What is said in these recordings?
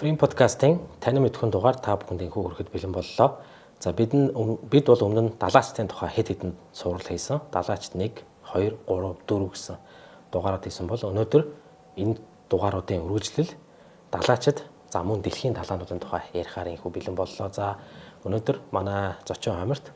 Free подкастын тань мэдхүн дугаар та бүхэнд инхүү хүрэхэд бэлэн боллоо. За бид бол өмнө нь далаачдын тухай хэд хэдэн сурал хийсэн. Далаачд 1, 2, 3, 4 гэсэн дугаарууд хийсэн бол өнөөдөр энэ дугааруудын үргэлжлэл далаачд за мөн дэлхийн далаануудын тухай ярихаар инхүү бэлэн боллоо. За өнөөдөр манай зочин хамарт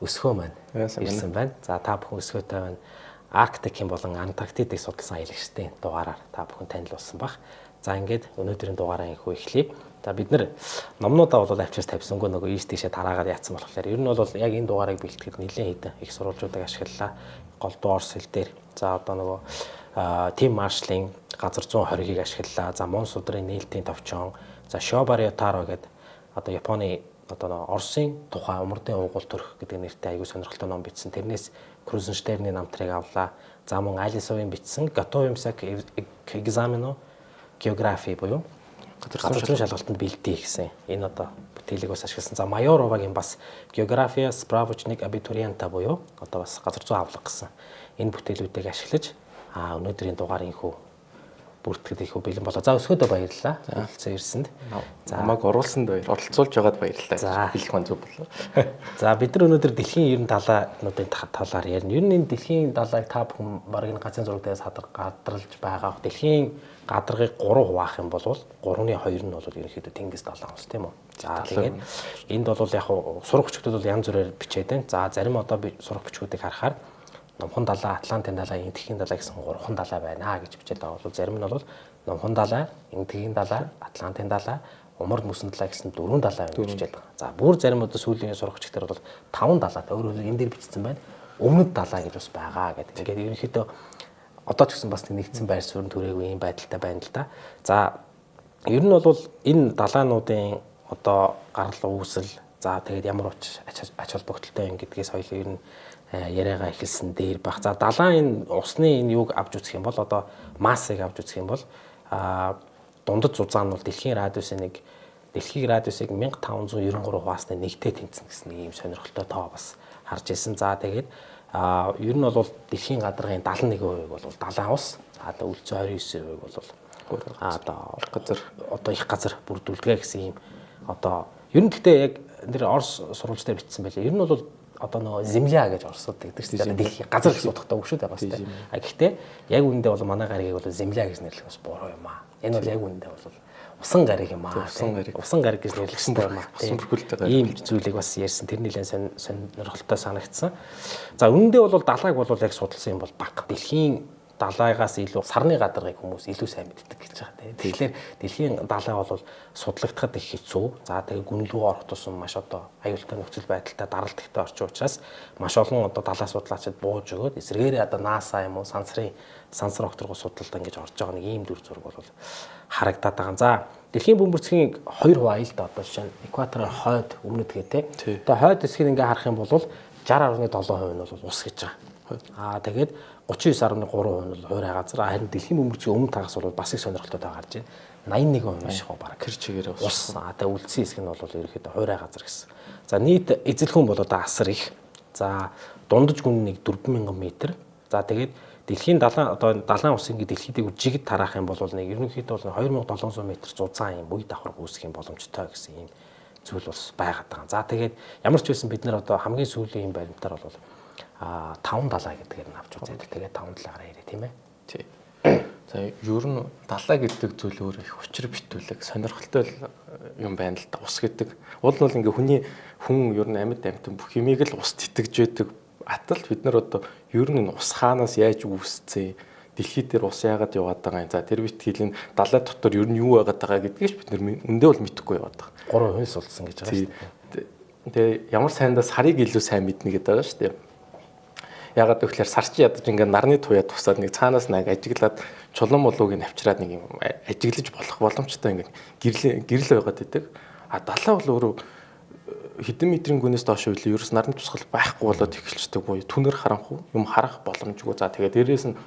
өсгөө маань ирсэн байна. За та бүхэн өсгөөтэй байна. Арктикийн болон Антарктидыг судалсан аялагчдын дугаараар та бүхэн танил болсон баг. За ингээд өнөөдрийн дугаараа инхүү эхлэе. За бид нар номнуудаа бол авчирс тавьсангүй нөгөө ийш тийшээ тараагаад яатсан болохоор ер нь бол яг энэ дугаарыг бэлтгэхэд нэлээд хэдэн их сурвалжуудыг ашиглалаа. Голдуу орс хэл дээр. За одоо нөгөө Тим Маршалын газар 120-ыг ашиглалаа. За Монс удрын нээлтийн товчон. За Шобарио Таро гэдэг одоо Японы одоо Оросын тухай умардын уугуул төрх гэдэг нэртэй аягүй сонирхолтой ном бичсэн. Тэрнээс Крузенштерний намтрыг авлаа. За мөн Алисовын бичсэн Готовимся к экзамену географи буюу газар зүйн шалгалтанд бэлдээ гэсэн. Энэ одоо бүтээлийг бас ашигласан. За Майоровагийн бас география справочник абитуриента буюу одоо бас газар зүйн авлага гэсэн. Энэ бүтээлүүдийг ашиглаж өнөөдрийн дугаарыг инхүү бүртгэхэд ихүү бэлэн болоо. За өсгөөдөө баярлалаа. Оролцсон ирсэнд. За намайг оруулсанд оролцуулж байгаад баярлалаа. Хэлэх маань зүг болоо. За бид нар өнөөдөр дэлхийн ер нь далаануудын талаар ярина. Ер нь энэ дэлхийн далайг та бүхэн бараг энэ газрын зураг дээрээс гадарлаж байгаа. Дэлхийн гадаргыг 3 хуваах юм бол 3-2 нь бол ерөнхийдөө Тэнгис далайн ус тийм үү. За тэгээд энд бол яг сурах бичгтүүд бол янз бүрээр бичээд байна. За зарим одоо сурах бичгүүдийг харахаар Номхон далай, Атлантын далай, Энэтхэгийн далай гэсэн 3хан далай байна гэж бичээд байгаа бол зарим нь бол Номхон далай, Энэтхэгийн далай, Атлантын далай, Умард мөсөн далай гэсэн 4 далай байна гэж бичээд байгаа. За бүр зарим одоо сүүлийн сурах бичгээр бол 5 далайтай. Өөрөөр хэлбэл энэ дээр бичсэн байна. Өмнөд далай гэж бас байгаа гэдэг. Ингээд ерөнхийдөө одоо ч гэсэн бас нэгдсэн байр суурь төрөөгүй юм байдалтай байна л да. За ер нь бол энэ далайнуудын одоо гарал үүсэл за тэгээд ямар ач холбогдолтой юм гэдгээс хоёул ер нь яриагаа эхэлсэн дээр баг. За далайн энэ усны энэ юуг авч үзэх юм бол одоо массыг авч үзэх юм бол дундад зузаан нь бол дэлхийн радиусыг 1593 хуваасны нэгтэй тэнцсэн гэсэн нэг юм сонирхолтой тоо бас харж ирсэн. За тэгээд ер нь бол дэлхийн гадаргын 71% бол далайн ус. Одоо үлцэн 29% бол одоо их газар бүрдүүлдэг гэсэн юм одоо ер нь гэхдээ яг нэр Орос сурвалж дээр бичсэн байлээ. Ер нь бол одоо нөгөө земля гэж орсууд гэдэг чинь дэлхийн газар гэж бодохтой үг шүү дээ бас тийм. Гэхдээ яг үүндээ бол манай гаригийг бол земля гэж нэрлэх бас буруу юм аа. Энэ бол яг үүндээ бол усан гариг юм аа. Усан гариг гэж нэрлэх хэрэгтэй юм аа. Усан бүрхүүлтэй ийм зүйлийг бас ярьсан. Тэр нэлээд сонирхолтой санагдсан. За үүндээ бол далайг бол яг судалсан юм бол бага. Дэлхийн далайгаас илүү сарны гадаргыг хүмүүс илүү сайн мэддэг гэж байгаа тийм. Тэгэхээр дэлхийн далай бол судлагдахад их хэцүү. За тэгээ гүнлүү орох тусам маш одоо аюултай нөхцөл байдалтай даралдахтай орчин учраас маш олон одоо далай судлаачид бууж өгөөд эсрэгээр одоо NASA юм уу сансар окторгоо судалдаг ингэж орж байгаа нэг ийм дүр зураг бол харагдаад байгаа. За дэлхийн бөмбөрцгийн 2 хуваа ил да одоо жишээ нь экватороор хойд өмнөд гэдэг. Одоо хойд хэсгийг ингээ харах юм бол 60.7% нь бол ус гэж байгаа. Тэгээд 39.3% нь бол хуурай газар. Харин дэлхийн бөмбөрцгийн өмнө тагас бол бас их сонирхолтой таа гарч байна. 81% шиг баг. Тэр чигээр ус. Тэгээ үлдсэн хэсэг нь бол ерөөхдөө хуурай газар гэсэн. За нийт эзэлхэн бол одоо асар их. За дундаж гүн нэг 4000 м. За тэгээд дэлхийн далайн усын дэлхийдээ жигд тараах юм бол нэг ерөнхийдөө 2700 м зузаан юм үе давхар үүсэх юм боломжтой гэсэн юм зүйл бас байгаад байгаа. За тэгээд ямар ч байсан бид нар одоо хамгийн сүүлийн баримтаар бол 5 далай гэдгээр нь авч үзээд тэгээд 5 далайгаар ярив тийм ээ. Тий. За ер нь далай гэдэг зүйл өөр их учир битүүлэг сонирхолтой юм байна л да. Ус гэдэг уул нь ингээ хүн ер нь амьд амьтан бүх юмыг л ус тэтгэж байдаг. Атал бид нар одоо ер нь ус хаанаас яаж үүсцээ дэлхий дээр ус яагаад яваад байгаа юм. За тэр битгэлийн далай дотор ер нь юу байгаад байгаа гэдгийг бид нар өндөө бол мэдэхгүй яваад байгаа. 3% судалсан гэж байгаа шүү дээ. Тэгээ ямар сайндаа сарыг илүү сайн мэднэ гэдэг байгаа шүү дээ. Ягаад гэвэл сар чи ядаж ингээ нарны туяа тусаад нэг цаанаас нэг ажиглаад чулуун болууг нь авчираад нэг юм ажиглаж болох боломжтой ингээ гэрэл байгаад идэг. Далай бол өөрөө хэдэн метрийн гүнээс доош үйл ерөөс нарны тусгал байхгүй болоод эхэлждэг буюу түнэр харанхуй юм харах боломжгүй. За тэгээд дээрээс нь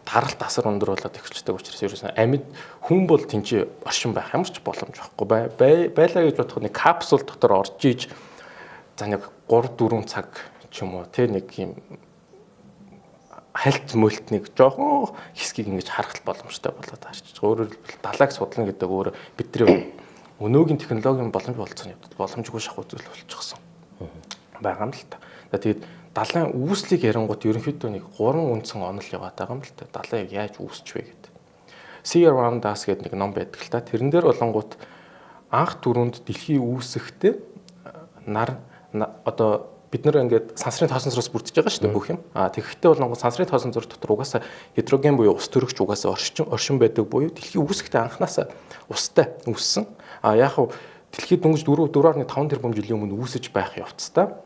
таралт асар өндөр болоод эхэлждэг учраас ерөөс нь амьд хүн бол тэнцээ оршин байх ямар ч боломж байхгүй байлаа гэж бодох нэг капсул дотор орж иж за нэг 3-4 цаг ч юм уу тэ нэг юм хальт мөлтнийг жоохон хэсгийг ингэж харах боломжтой болоод харж байгаа. Өөрөөр хэлбэл далайг судлана гэдэг өөр бидний өнөөгийн технологийн боломж болцооны явдал боломжгүй шахуу зүйл болчихсон байгаа юм л та. Тэгээд далайн үүслийг ярингууд ерөнхийдөө нэг 3 үндсэн онол яваад байгаа юм л та. Далайн яаж үүсч вэ гэдэг. See Around Us гэдэг нэг ном байдаг л та. Тэрэн дээр болонгууд анх түрүүнд дэлхий үүсэхдээ одоо бид нэр ингээд сансрын тоосон зураас бүрдэж байгаа шүү дээ бүх юм. Тэгэхдээ болонгууд сансрын тоосон зур дотор угаасаа гидроген буюу ус төрөгч угаасаа оршин байдаг буюу дэлхий үүсэхдээ анханасаа устай үүссэн. Яг нь дэлхий дөнгөж 4.5 тэрбум жилийн өмнө үүсэж байх явцдаа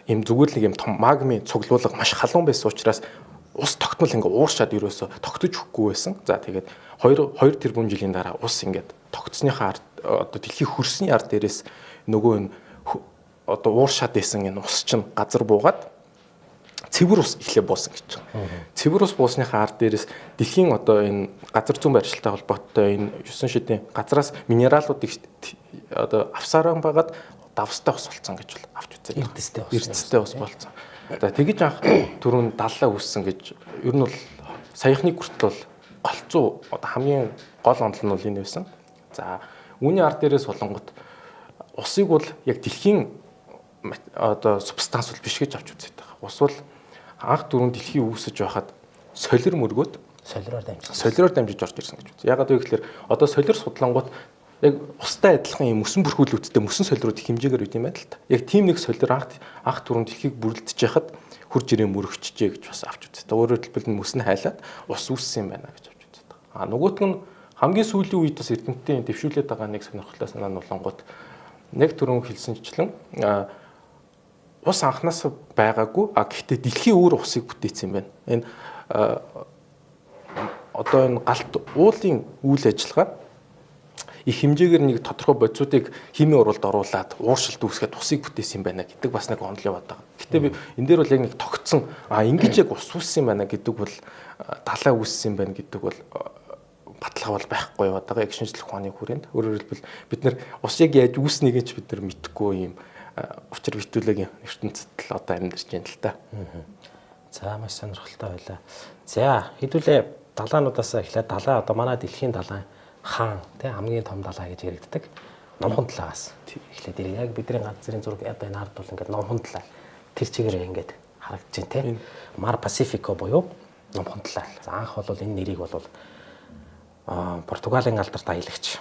ийм зүгээр л нэг юм том магмын цуглуулга маш халуун байсан учраас ус тогтмол ингээ ууршаад ерөөсө тогтож өгөхгүй байсан. За тэгээд 2 тэрбум жилийн дараа ус ингээд тогтсныхаа ард одоо дэлхий хөрсний ард дээрээс нөгөө энэ одоо ууршаад байсан энэ ус чинь газар буугаад цэвэр ус эхлээ буусан гэж байна. Цэвэр ус буусныхаа ард дээрээс дэлхийн одоо энэ газар зүйн барилшилтай холбоотой энэ 9 шидийн газраас минералуудыг одоо авсаран байгаад давстай ус болсон гэж бол авч үзээ. Эрдэстэй ус болсон. За тэгэж анх түрүүн даллаа үүссэн гэж ер нь бол саяхны хүртэл бол голцоо одоо хамгийн гол онол нь бол энэ байсан. За үүний ард дээрээс болонгот усыг бол яг дэлхийн одоо субстанц бол биш гэж авч үзээд байгаа. Ус бол анх түрүүн дэлхий үүсэж байхад солир мөргөөд солироор дамжиж орж ирсэн гэж байна. Ягаад вэ гэхээр одоо солир судлангууд яг устай адилхан юм мөсөн бүрхүүлүүдтэй мөсөн солирууд хэмжээгээр үт юм байна л та. Яг тийм нэг солир анх түрүүн дэлхийг бүрлдэж яхад хурж ирээ мөрөгчжээ гэж бас авч үзээ. Өөрөөр хэлбэл мөс нь хайлаад ус үүссэн юм байна гэж авч үзээ. Нөгөөх нь хамгийн сүүлийн үед бас эрдэмтдийн дэвшүүлээд байгаа нэг сонирхолтой санаа нь болонгууд нэг түрүүн хэлсэнчлэн ус анханаас байгаагүй. Гэхдээ дэлхий өөр усыг бүтээсэн юм байна. Энэ одоо энэ галт уулын үйл ажиллагаа их хэмжээгээр нэг тодорхой бодисуудыг химийн уралд оруулаад ууршилт үүсгээд усыг бүтээсэн юм байна гэдэг бас нэг онол яваад байгаа. Гэтэ би энэ дээр бол яг нэг тогтсон ингэж яг ус үүссэн юм байна гэдэг бол далаа үүссэн юм байна гэдэг бол баталгаа бол байхгүй яваад байгаа. Яг шинжлэх ухааны хүрээнд өөрөөр хэлбэл бид нар ус яг яаж үүснийг ч бид нар мэдэхгүй юм учир битүүлгийн ертөнцид л одоо амьдарч байна л та. За маш сонирхолтой байлаа. За хэдүүлээ далаануудаас эхлээд далаа одоо манай дэлхийн далайн хаан тий хамгийн том далаа гэж яригддаг номхон талаас эхлээд ирээ. Яг бидний ганц зэрийн зураг одоо энэ ард бол ингээд номхон талаа тэр чигээр ингээд харагдаж байна тий. Mar Pacifico буюу номхон талаа. Анх бол энэ нэрийг бол Португалийн алдарт аялагч.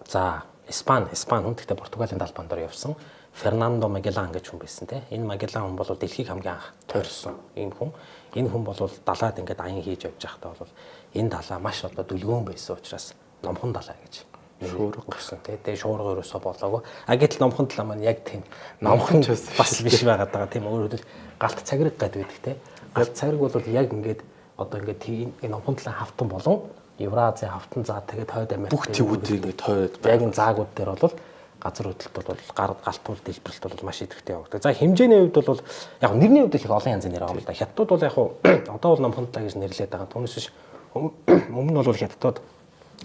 За Испани хүн гэхдээ Португалийн далбан дээр явсан Фернандо Магеллан гэж хүн байсан тий. Энэ Магеллан хүн бол дэлхийг хамгийн анх тойрсон ийм хүн. Энэ хүн бол далаад ингээд аян хийж явж байхдаа бол энэ далаа маш одоо дүлгөөн байсан учраас номхон далаа гэж шуурга гэсэн тий. Тэгээ шуурга ерөөсөө болоогүй. Гэтэл номхон далаа маань яг тийм номхон бас биш байгаад байгаа тийм өөрөөр галт цагираг гэдэг тий. Галт цагираг бол яг ингээд одоо ингээд тийм номхон далаа хавтан болон Евразийн хавтан заа тэгээд хойд Америк бүх төвүүдийг ингээд хойд яг энэ заагууд дээр бол газар хөдлөлт бол галтуул дэлбэрэлт бол маш идэвхтэй явагдав. За хэмжээний хувьд бол яг нэрний хувьд их олон янзын нэр байгаа юм л да. Хятадууд бол яг одоо бол номхон далаа гэж нэрлэдэг байгаа. Түүнээс биш өмнө нь бол хятадууд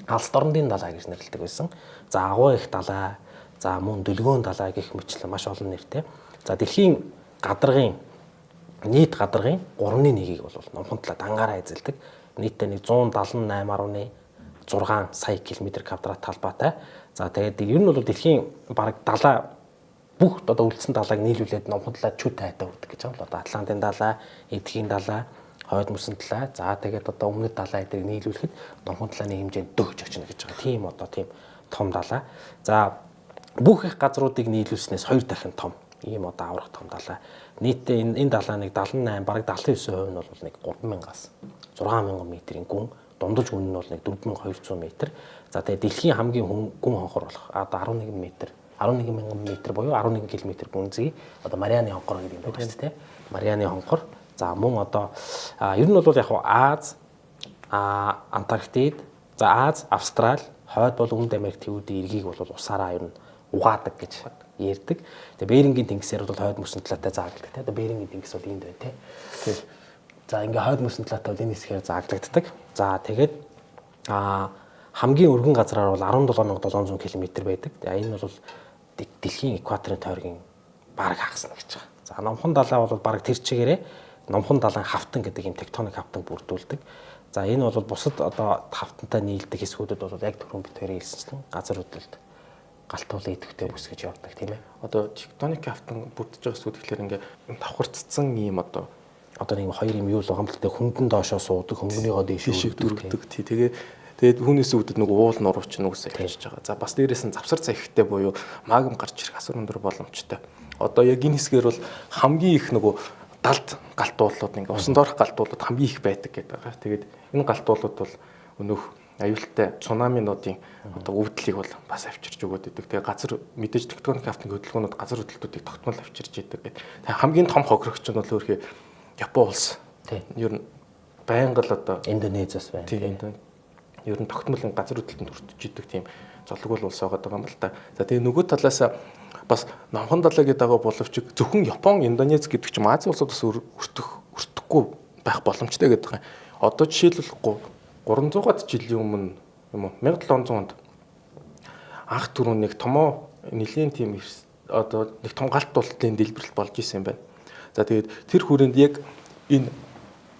алс дорндын далаа гэж нэрлэдэг байсан. За агуу их далаа, за мөн дөлгөөн далаа гэх мэтлэн маш олон нэртэй. За дэлхийн гадаргын нийт гадаргын 3/1-ийг бол номхон далаа дангаараа эзэлдэг. Нийтдээ нэг 178.6 сая км квадрат талбайтай. За тэгээд ер нь бол дэлхийн бараг далаа бүх одоо үлдсэн далааг нийлүүлээд номхон далаа чүд тайтай үрдэг гэж байна л одоо Атлантын далаа, Эдгийн далаа, хойд мөсөн далаа. За тэгээд одоо өмнөд далаа эдгийг нийлүүлэхэд номхон далааны хэмжээнд дөгж очно гэж байгаа. Тийм одоо тийм том далаа. За бүх их газруудыг нийлүүлснээс 2 дахин том ийм одоо аврах том далаа. Нийтдээ энэ далааныг 78 бараг 79% нь бол нэг 3000-аас 6000 метрийн гүн, дундаж гүн нь бол нэг 4200 метр. За тэгээ дэлхийн хамгийн гүн хонхор болох одоо 11 метр 11,000 метр буюу 11 км гүнзгий одоо Марианы хонхор гэдэг юм байна шүү дээ. Марианы хонхор. За мөн одоо ер нь бол яг Аз, Антарктид, за Аз, Австрали, хойд бол Өмнөд Америк төвүүдийн эргийг бол усаараа ер нь угаадаг гэж ярьдаг. Тэгээ Берингийн тэнгисээр бол хойд мөсөн талаатай зааглагддаг. Тэгээ Берингийн тэнгис бол энд байна тий. За ингээ хойд мөсөн талаатай бол энэ хэсгээр зааглагддаг. За тэгээд хамгийн өргөн газраар бол 17700 км байдаг. Энэ бол дэлхийн экваторын тойргийн бараг хагасна гэж байгаа. За номхон далаа бол бараг тэр чигээрээ номхон далайн хавтан гэдэг юм тектоник хавтан бүрдүүлдэг. За энэ бол бусад одоо тавтантай нийлдэг хэсгүүдэд бол яг түрүүн битэрийн хэлсэнчлэн газар хөдлөлт галтуулын идэвхтэй бүс гэж явдаг тийм ээ. Одоо тектоник хавтан бүрдэж байгаа хэсгүүд гэхэлэр ингээ давхарцсан ийм одоо нэг хоёр юм юу л байгаа юм л дээ, хөнгөн доошоо суудаг, хөнгөнийгөө дээшээ дөрвдөг тий. Тэгээд түүнээс үүдээд нэг уул нурууч нүгсээ хийж байгаа. За бас дээрээс нь завсар цахихтэй буюу магм гарч ирэх асар өндөр боломжтой. Одоо яг энэ хэсгээр бол хамгийн их нөгөө далд галтуулууд ингээ усан доорх галтуулууд хамгийн их байдаг гэдэг байгаа. Тэгээд энэ галтуулууд бол өнөөх аюултай цунаминуудын одоо өвдлийг бол бас авчирч өгöd идэг. Тэгээ газар мэдээж тектоник хавтны хөдөлгөөнүүд газар хөдлөлтүүдийг тогтмол авчирч идэг гэдэг. Тэгээ хамгийн том хохирогч нь бол өөрхий Япон улс. Ер нь байнга л одоо Индонезиас байна. Тийм. Ер нь тогтмол газар хөдлөлтөнд хүртэж идэг тийм золгол улс байгаа юм л та. За тэгээ нөгөө талаас бас номхон далай гэдэг байгаа боловч зөвхөн Япон, Индонез гэдэг ч Ази улсууд бас өртөхгүй байх боломжтой гэдэг байгаа. Одоо жишээлбэл 300-аад жилийн өмнө юм уу 1700 онд анх түрүүн нэг томоо нэлийн тийм одоо нэг том галт тултлын дэлбэрэл болж исэн юм байна. За тэгээд тэр хүрээнд яг энэ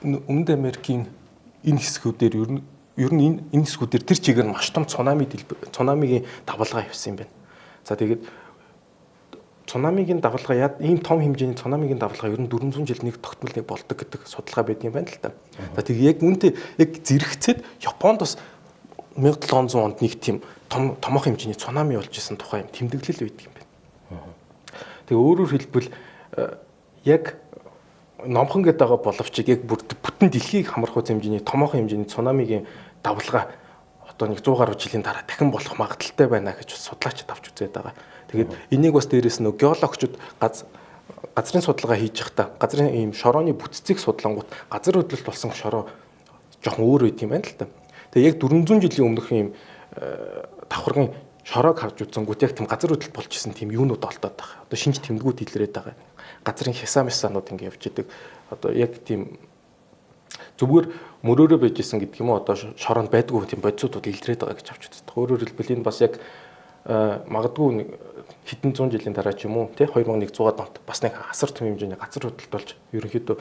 Өмнөд Америкийн энэ хэсгүүдээр ер нь энэ хэсгүүдээр тэр чигээр маш том цунамигийн давалгаа явсан юм байна. За тэгээд цунамигийн давалгаа ийм том хэмжээний цунамигийн давалгаа ер нь 400 жил нэг тогтмол нэг болдог гэдэг судалгаа байдаг юм байна л та. За тэгээд яг үүнтэй яг зэрэгцээд Японд бас 1700 онд нэг тийм томоохон хэмжээний цунами болж исэн тухай юм тэмдэглэл байдаг юм байна. Тэгээ өөрөөр хэлбэл яг номхон гэдэг байгаа боловч яг бүтэн дэлхийг хамрах хэмжээний томоохон хэмжээний цунамигийн давалгаа одоо нэг 100 гаруй жилийн дараа дахин болох магадaltaй байна гэж судлаачид авч үзээд байгаа. Тэгээд энийг бас дээрээс нь геологчид газрын судалгаа хийж байхдаа газрын ийм шорооны бүтцийг судлангууд газар хөдлөлт болсон шороо жоохон өөр үйт юм байна л та. Тэгээ яг 400 жилийн өмнөх ийм давхаргын шороог харж үзсэнгүүт яг тийм газар хөдлөлт болж исэн тийм юунууд олдоод байгаа. Одоо шинж тэмдгүүд илрээд байгаа. Газрын хясамисанууд ингэ явж идэг. Одоо яг тийм зүгээр мөрөөрөө байж исэн гэдэг юм уу одоо шороонд байдгүй тийм бодисуудууд илрээд байгаа гэж авч үздэг. Өөрөөр хэлбэл энэ бас яг магадгүй хэдэн зуун жилийн дараа ч юм уу тий 2100-аад онд бас нэг асар том хэмжээний газар хөдлөлт болж ерөнхийдөө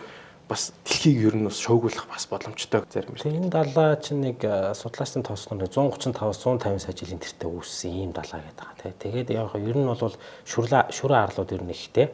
бас дэлхийг ер нь бас шуугуулах бас боломжтой зарим л. Энэ далаа чинь нэг судлаачдын тооцоолол 135-аас 150 сая жилийн тэртээ үүссэн ийм далаа гэдэг байгаа тий. Тэгээд яг ер нь бол шүрэн арлууд ер нь ихтэй.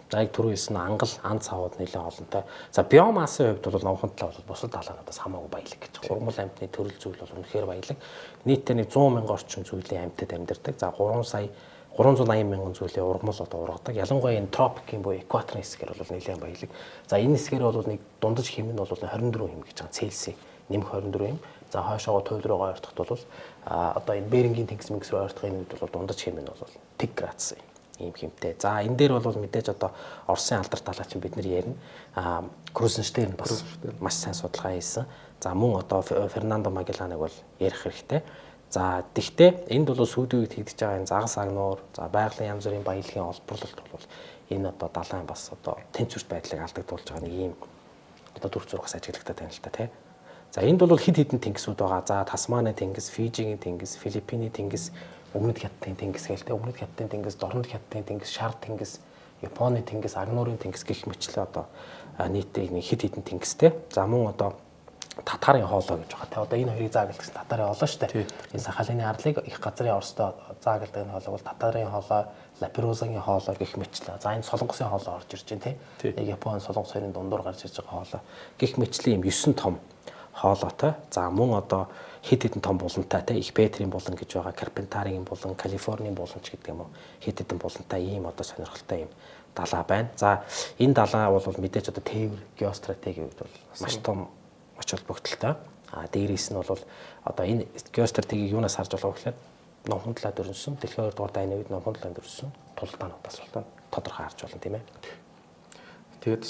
За яг түрүү хэлсэн ангал ан цаавууд нэлээд олонтой. За биомассын хувьд бол номхон талаа бол бусад далаануудаас хамаагүй баялаг гэж. Ургамал амьтны төрөл зүйл бол үнэхээр баялаг. Нийтдээ нэг 100 мянган орчим зүйлийн амьтад амьдардаг. За 380 мянган зүйлийн ургамал одоо ургадаг. Ялангуяа энэ тропикийн буюу экваторын хэсгээр бол нэлээд баялаг. За энэ хэсгээр бол нэг дундаж хэм нь бол 24 хэм гэж байгаа. Цельсийн нэмэх 24 хэм. За хойшоогоо туйл руугаа ойртоход бол одоо энэ Берингийн тэнгис мэнгис рүү ойртохын үед бол дундаж хэм нь бол 1 градус ийм хэмтэй. За энэ дээр бол мэдээж одоо Оросын алдар талаа чинь бид нар ярина. Крузенштерн бас маш сайн судалгаа хийсэн. За мөн одоо Фернандо Магелланыг бол ярих хэрэгтэй. За тэгвэл энд бол сүүлийн үед хийгдэж байгаа энэ загас агнуур, за байгалийн янз бүрийн баялагын олборлолт бол энэ одоо далайн бас одоо тэнцвэрт байдлыг алдагдуулж байгаа нэг ийм одоо дүр зургаас ажиглагтай байна л та тий. За энд бол хэд хэдэн тэнгисүүд байгаа. За Тасманы тэнгис, Фижигийн тэнгис, Филиппиний тэнгис, Өмнөд хятадын тэнгис гэлтэй. Өмнөд хятадын тэнгис, Дорнод хятадын тэнгис, Шар тэнгис, Японы тэнгис, Агнуурын тэнгис гэх мэтлээ одоо нийтдээ нэг хэд хэдэн тэнгистэй. За мөн одоо Татарын хоолой гэж байгаа. Тэ одоо энэ хоёрыг заагалдаг гэсэн Татарын хоолой шүү дээ. Энэ Сахалины арлыг их газрын Оростой заагалдаг энэ хоолой бол Татарын хоолой, Лаперузагийн хоолой гэх мэтлээ. За энэ Солонгосын хоолой орж ирж байна тий. Яг Японы Солонгос хоёрын дундуур гарч ирж байгаа хоолой. Гэх мэтлээ юм 9 том хоолойтой. За мөн одоо хэд хэдэн том булантай тий их Петрийн булан гэж байгаа, Карпентаригийн булан, Калифорний булан ч гэдэг юм уу. Хэд хэдэн булантай ийм одоо сонирхолтой юм далаа байна. За энэ далаа бол мэдээж одоо тээвэр геостратегийн үед бол маш том оч холбогдолтой. Дээрээс нь бол одоо энэ геостратегийг юунаас харж байгаа вэ гэхээр номхон талаа дөрнсөн, дэлхийн 2 дугаар дайны үед номхон талаа дөрнсөн тулдаануудаас бол тодорхой харж байна тийм ээ. Тэгээд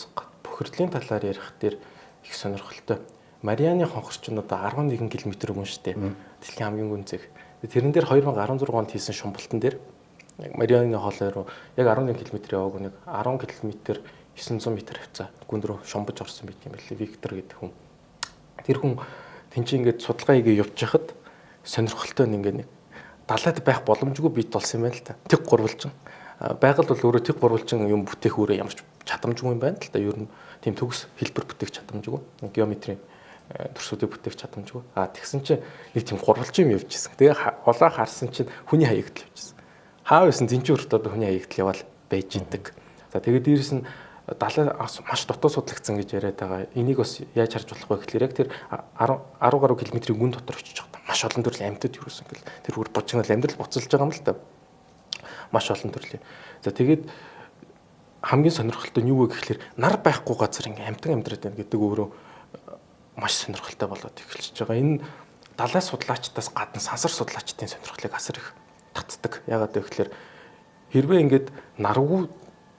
бохирдлын талаар ярих дээр их сонирхолтой. Марианы хонхорч нь одоо 11 км өгөн штэ. Дэлхийн хамгийн гүн зэг. Тэрэн дээр 2016 онд хийсэн шумбалтан дээр Марианы хоолой руу яг 11 км яваагүй нэг 10 км 900 м хавцаа гүн рүү шумбаж орсон байт юм байлээ. Виктор гэдэг хүн. Тэр хүн тэнцээ ингээд судалгаа хийгээ явж хахад сонирхолтой нэг далайд байх боломжгүй бит болсон юм байна л та. Тэг гурвалжин. Байгаль бол өөрөө тэг гурвалжин юм бүтээх өөрөө ямар ч чадамжгүй юм байна л та. Ер нь тийм төгс хэлбэр бүтээх чадамжгүй. Геометрийн төрсүүдийг бүтээх чадамжгүй. Тэгсэн чинь нэг тийм гурвалж юм явж ирсэн. Тэгээ улаа харсан чинь хүний хаягдл явж ирсэн. Хаа байсан зинчи өрт одоо хүний хаягдл явал байж идэг. За тэгээд дээрэс нь далай маш дотоо судлагдсан гэж яриад байгаа. Энийг бас яаж харж болох вэ гэхээр яг тэр 10 гаруй километрийн гүн дотор очиж байгаа. Маш олон төрлийн амьтад юусэн гэл тэр бүр бужигнал амьдрал буцалж байгаа юм л да. Маш олон төрлийн. За тэгээд хамгийн сонирхолтой нь юу вэ гэхээр нар байхгүй газар ингээм амтан амьдраад байна гэдэг өөрөө маш сонирхолтой болоод эхэлчихэж байгаа. Энэ далай судлаачдаас гадна сансар судлаачдын сонирхлыг асар их татдаг. Яагаад вэ гэхээр хэрвээ ингээд наргүй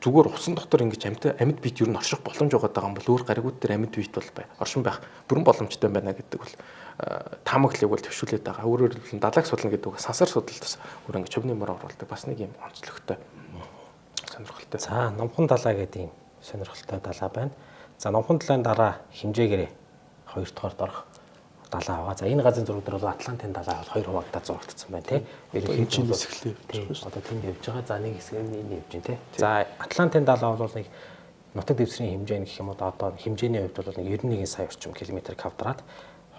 зүгээр усан дотор ингэж амьд бит юу н орших боломж байгаа юм бол өөр гаригууд дээр амьд бит бол оршин байх бүрэн боломжтой байна гэдэг бол таамаглалыг бол төвшүүлээд байгаа. Өөрөөр хэлбэл далайг судлана гэдэг үг сансар судалдаас өөр ингэж хувийн мөр оруулдаг бас нэг юм онцлогтой сонирхолтой. За номхон далай гэдэг юм сонирхолтой далай байна. За номхон далайн дараа хэмжээгээрээ 2 дугаард орох далай аваа. За энэ газрын зураг дээр бол Атлантын далай бол 2 хуваагдаад зурагдсан байна тий. Хэмжээнээс эхлэв. Одоо тэнд явж байгаа. За нэг хэсэг нь энэ явж байна тий. За Атлантын далай бол нэг нутаг дэвсгэрийн хэмжээ гэх юм уу одоо хэмжээний хувьд бол нэг 91 сая орчим километр квадрат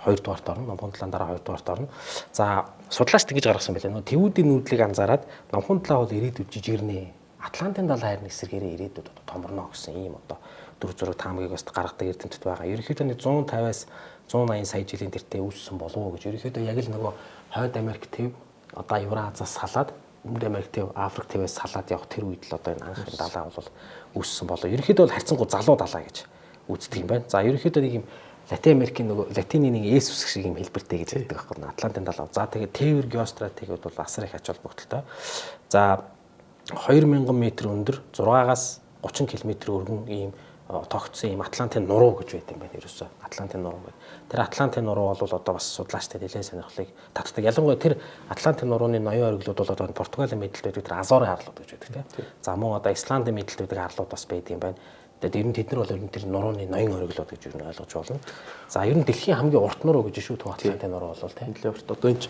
2 дугаарт орно. Номхон далайн дараа 2 дугаарт орно. За судлаачд ингэж гаргасан байлаа. Нөө тэвүүдийн нүүдлийг анзаараад номхон далай бол ирээдүйд жижигэрнэ. Атлантын далай харин эсрэгээрээ ирээдүйд одоо томорно гэсэн ийм одоо дүр зураг таамагийг бас гаргадаг эрдэмтэд байгаа. Ерөнхийдөө 150-аас 180 сая жилийн тэртээ үүссэн болов уу гэж. Ерөнхийдөө яг л нөгөө Хойд Америк төв одоо Евразиас салаад Өмнөд Америк төв Африк твээс салаад явах тэр үед л одоо энэ анхны далай бол үүссэн болов. Ерөнхийдөө бол харьцангуй залуу далай гэж үздэг юм байна. За ерөнхийдөө нэг юм Латин Америкийн нөгөө латины нэг Есүс шиг юм хэлбэртэй гэж хэлдэг байхгүй. Атлантын далай. За тэгээд тээвэр геостратеги бол асар их ач холбогдолтой. За 2000 м өндөр 6-аас 30 км өргөн ийм тогтсон ийм Атлантын нуруу гэж байт юм байна ерөөсөө. Атлантын нуруу гэдэг. Тэр Атлантын нуруу бол одоо бас судлаачдад нэлээд сонирхлыг татдаг. Ялангуяа тэр Атлантын нурууны ноён оргилууд бол одоо Португалийн мэдлэлд байдаг тэр Азорын арлууд гэж байдаг тийм. За мөн одоо Исландын мэдлэлд байдаг арлууд бас байдаг юм байна. Тэгээд ер нь тэд нар бол ер нь тэр нурууны ноён оргилууд гэж ер нь ойлгож болно. За ер нь дэлхийн хамгийн урт нуруу гэж шүү төв Атлантын нуруу бол тийм. Нэлээд урт одоо энэ ч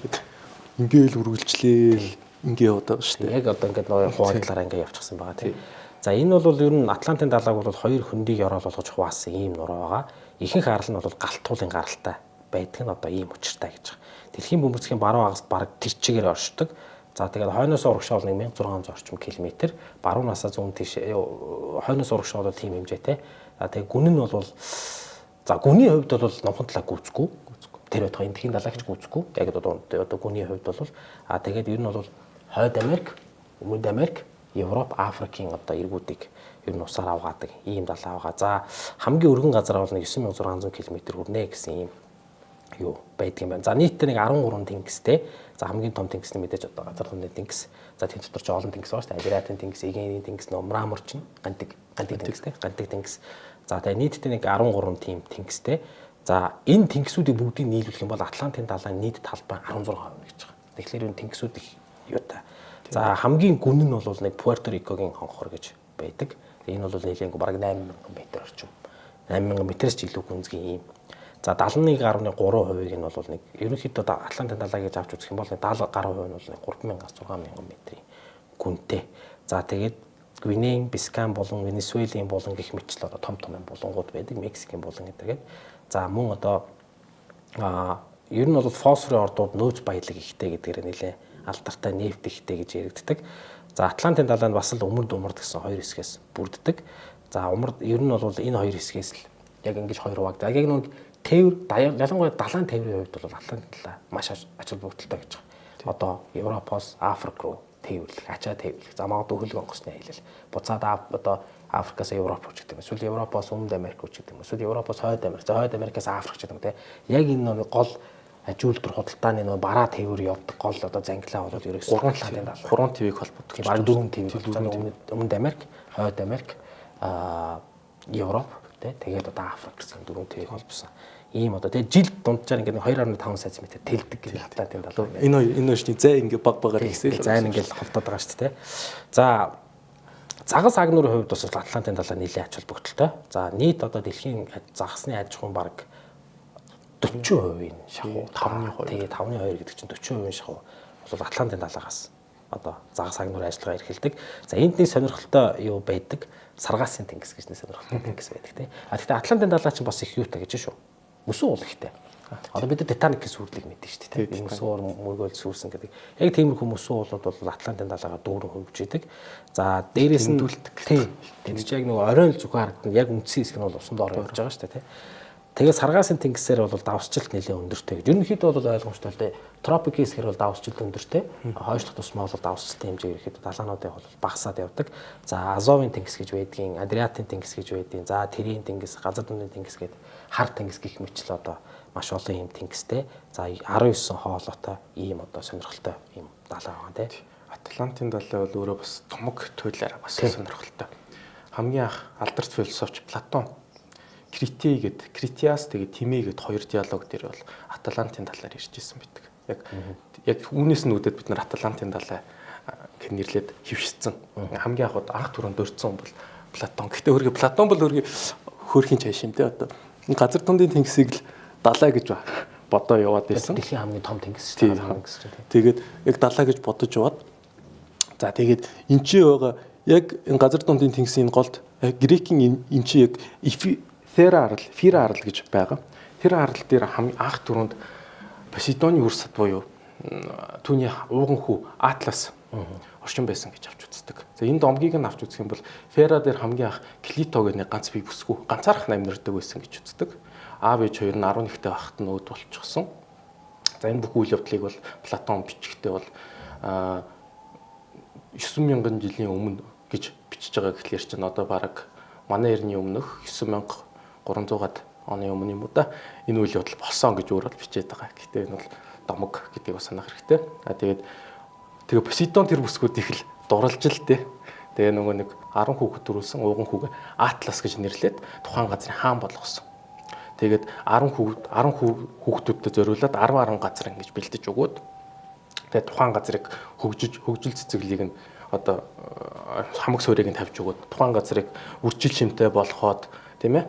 ингээл үргэлжлээл ингээ яваад байгаа шүү дээ. Яг одоо ингээд нөө хуваагдлаараа ингээ явчихсан байгаа тийм. За энэ бол ер нь Атлантын далайг бол хоёр хөндийг ороод болгож хуваасан ийм нуруу байгаа. Ихэнх арал нь бол галт туулын гаралтай байдаг нь одоо ийм учиртай гэж байгаа. Дэлхийн бөмбөрцгийн баруун хагаст бараг тэр чигээр оршдог. За тэгээд хойноос урагшаа бол 1600 орчим километр, баруунаас зүүн тийш хойноос урагшаа бол тийм хэмжээтэй. За тэгээд гүн нь бол за гүний хувьд бол номхон далай гүйцэхгүй. Тэр байтугай эндхийн далай гэж гүйцэхгүй. Яг одоо гүний хувьд бол тэгээд ер нь бол Хойд Америк, Өмнөд Америк, Европ, Африкийн одоо эргүүдийг ер нь усаар авгаадаг ийм далай байгаа. За хамгийн өргөн газар бол 9600 км хүрнэ гэсэн ийм юу байдаг юм байна. За нийтдээ нэг 13 тэнгистэй. За хамгийн том тэнгис нь мэдээж одоо газар хүнний тэнгис. За тэнд дотор ч олон тэнгис байгаа шүү дээ. Адриатын тэнгис, Эгейний тэнгис, Мраморчин, Гантик тэнгис. За тэгээ нийтдээ нэг 13 тийм тэнгистэй. За энэ тэнгисүүдийг бүгдийг нийлүүлэх юм бол Атлантын далайн нийт талбай 16% гэж байгаа. Тэгэхээр энэ тэнгисүүд их юутай. За хамгийн гүн нь бол нэг Пуэрто Рикогийн хонхор гэж байдаг. Энэ бол нийлэнгүй бараг 8000 м орчим. 8000 м-ээс ч илүү гүнзгий юм. За 71.3% нь бол нэг ерөнхийдөө Атлантын далай гэж авч үзэх юм бол 70 гаруй хувь нь бол 3000-аас 6000 м-ийн гүнтэй. За тэгээд Гвинеийн, Бискан болон Венесуэлийн болон гэх мэтчил одоо том булангууд байдаг. Мексикийн булан гэдэггээд. За мөн одоо ер нь бол фосфорын ордууд нөөц баялаг ихтэй гэдгээр нэлээ алдартай нефт ихтэй гэж яригддаг. За Атлантын далай нь бас л өмөрд гэсэн хоёр хэсгээс бүрддэг. За өмөрд ер нь бол энэ хоёр хэсгээс л яг ингэж хоёр хуваагддаг. Яг нэг тээвэр ялангуяа далайн тээврийн хувьд бол Атлантын далай маш ач холбогдолтой гэж байгаа. Одоо Европоос Африк руу тээвэрлэх, ачаа тээвэрлэх. За магадгүй хөлөг онгоцны аялал. Буцаад одоо Африкаас Европ руу ч гэдэг юм. Эсвэл Европоос Өмнөд Америк руу ч гэдэг юм. Эсвэл Европоос Хойд Америк, за Хойд Америкаас Африк ч гэдэг юм те. Яг энэ гол ажилтар худалдааны нөө бараа тээвэр явдаг гол одоо зангилаа бол ерөөсөө 3 твийг холбогдох. Бараг 4 твийг Өмнөд Америк, Хойд Америк, Европ тэгээд одоо Африк гэсэн 4 твийг холбосон. Ийм одоо тэгээд жил дунджаар ингээд 2.5 см тэлдэг гэж Атлантын далай. Энэ хоёрын зай ингээд баг багаар ихсэл зай нь ингээд холдоод байгаа шүү дээ. За загас агнуурын хувьд бас Атлантын далай нэлээд ач холбогдолтой. За нийт одоо дэлхийн загасны аж ахуйн бараг 40% шахуу 5.2 тэгээд 5.2 гэдэг чинь 40% шахуу бол Атлантын далайгаас одоо загас агнуурын ажиллагаа эрхэлдэг. За энд нэг сонирхолтой юу байдаг? Саргаасын тэнгис гэж нэг сонирхолтой тэнгис байдаг тий. А гэхдээ Атлантын далай чинь бас их юутай гэж шүү. Мөсөн уул ихтэй. Одоо бид Титаникийн сүрлийг мэдэн шүү дээ. Энэ мөсөн уур мөргөөл сүрсэн гэдэг. Яг тиймэрхүү мөсөн уулууд бол Атлантын далайгаа дүүрэн хөвж идэг. За дээрээс нь тийм яг нэг оройн л зүгэн харагдана. Яг үндсэн хэсэг нь бол усан доор явж байгаа шүү дээ. Тэгээд саргаасын тэнгисээр бол давсчлалт нэлээд өндөртэй гэж. Ерөнхийдөө бол ойлгомжтой л дээ. Тропикийн хэсгээр бол давсчлалт өндөртэй. Хойшлох тусмаа бол давсчлалтын хэмжээ ерөнхийдөө далаануудын бол багасаад явдаг. За Азовын тэнгис гэж байдгийн, Адриатын тэнгис гэж байдгийн. За Тэрийн тэнгис, Газар дүүний тэнгис гэдэг хар тэнгис гэх мэтлээ одоо маш олон юм тэнгистэй. За 19 хоолойтой ийм одоо сонирхолтой ийм далай байгаа тийм. Атлантын далай бол өөрөө бас томог туйлаар бас сонирхолтой. Хамгийн анх алдарт философч Платон Критиас тэгээд Тимей гэдэг хоёр диалог дээр бол Атлантын далайар ирж ирсэн байдаг. Яг үүнээс нь үүдээд бид нар Атлантын далай гэж нэрлээд хөвшсөн. Хамгийн анх түрүүнд дөрцсөн бол Платон. Гэхдээ өөргөө Платон бол өөргөө хөөрхийн цааш юм те одоо газар дундын тэнгисийг л далай гэж бодоо яваад байсан. Дэлхийн хамгийн том тэнгис шүү дээ. Тэгээд яг далай гэж бодож яваад за тэгээд эн чинь байгаа яг энэ газар дундын тэнгисийн голд грекийн эн чинь яг Фира арал гэж байгаа. Тэр арал дээр анх түрүүнд Посейдоны үр сад буюу түүний ууган хүү Атлас оршин байсан гэж авч үздэг. За энэ домгийг нь авч үзэх юм бол Фера дээр хамгийн анх Клито гэх ганц бие бүсгүй ганцаарх намирдаг байсан гэж үздэг. Аав ээж хоёр нь 11-тэй байхад нь өөд болчихсон. За энэ бүх үйл явдлыг бол Платон бичгтээ бол 9000 жилийн өмнө гэж бичиж байгаа гэхлээр чинь одоо бараг манай эртний өмнөх 9300-аад оны өмнө юм уу да энэ үйл явдал болсон гэж өөрөө бичээд байгаа. Гэхдээ энэ бол домог гэдгийг бас санах хэрэгтэй. Тэгээ Посейдон тэр бүсгүүдийг л дурлж л дээ. Тэгээ нөгөө нэг 10 хүүхэд төрүүлсэн ууган хүүгээ Атлас гэж нэрлээд тухайн газрын хаан болгосон. Тэгээд 10 хүүхдүүдтэй зориулаад 10 газар ингэж бэлдэж өгөөд тэгээд тухайн газрыг хөгжил цэцэглийг нь одоо хамаг суурийг нь тавьж өгөөд тухайн газрыг үржил шимтэй болгоход тийм ээ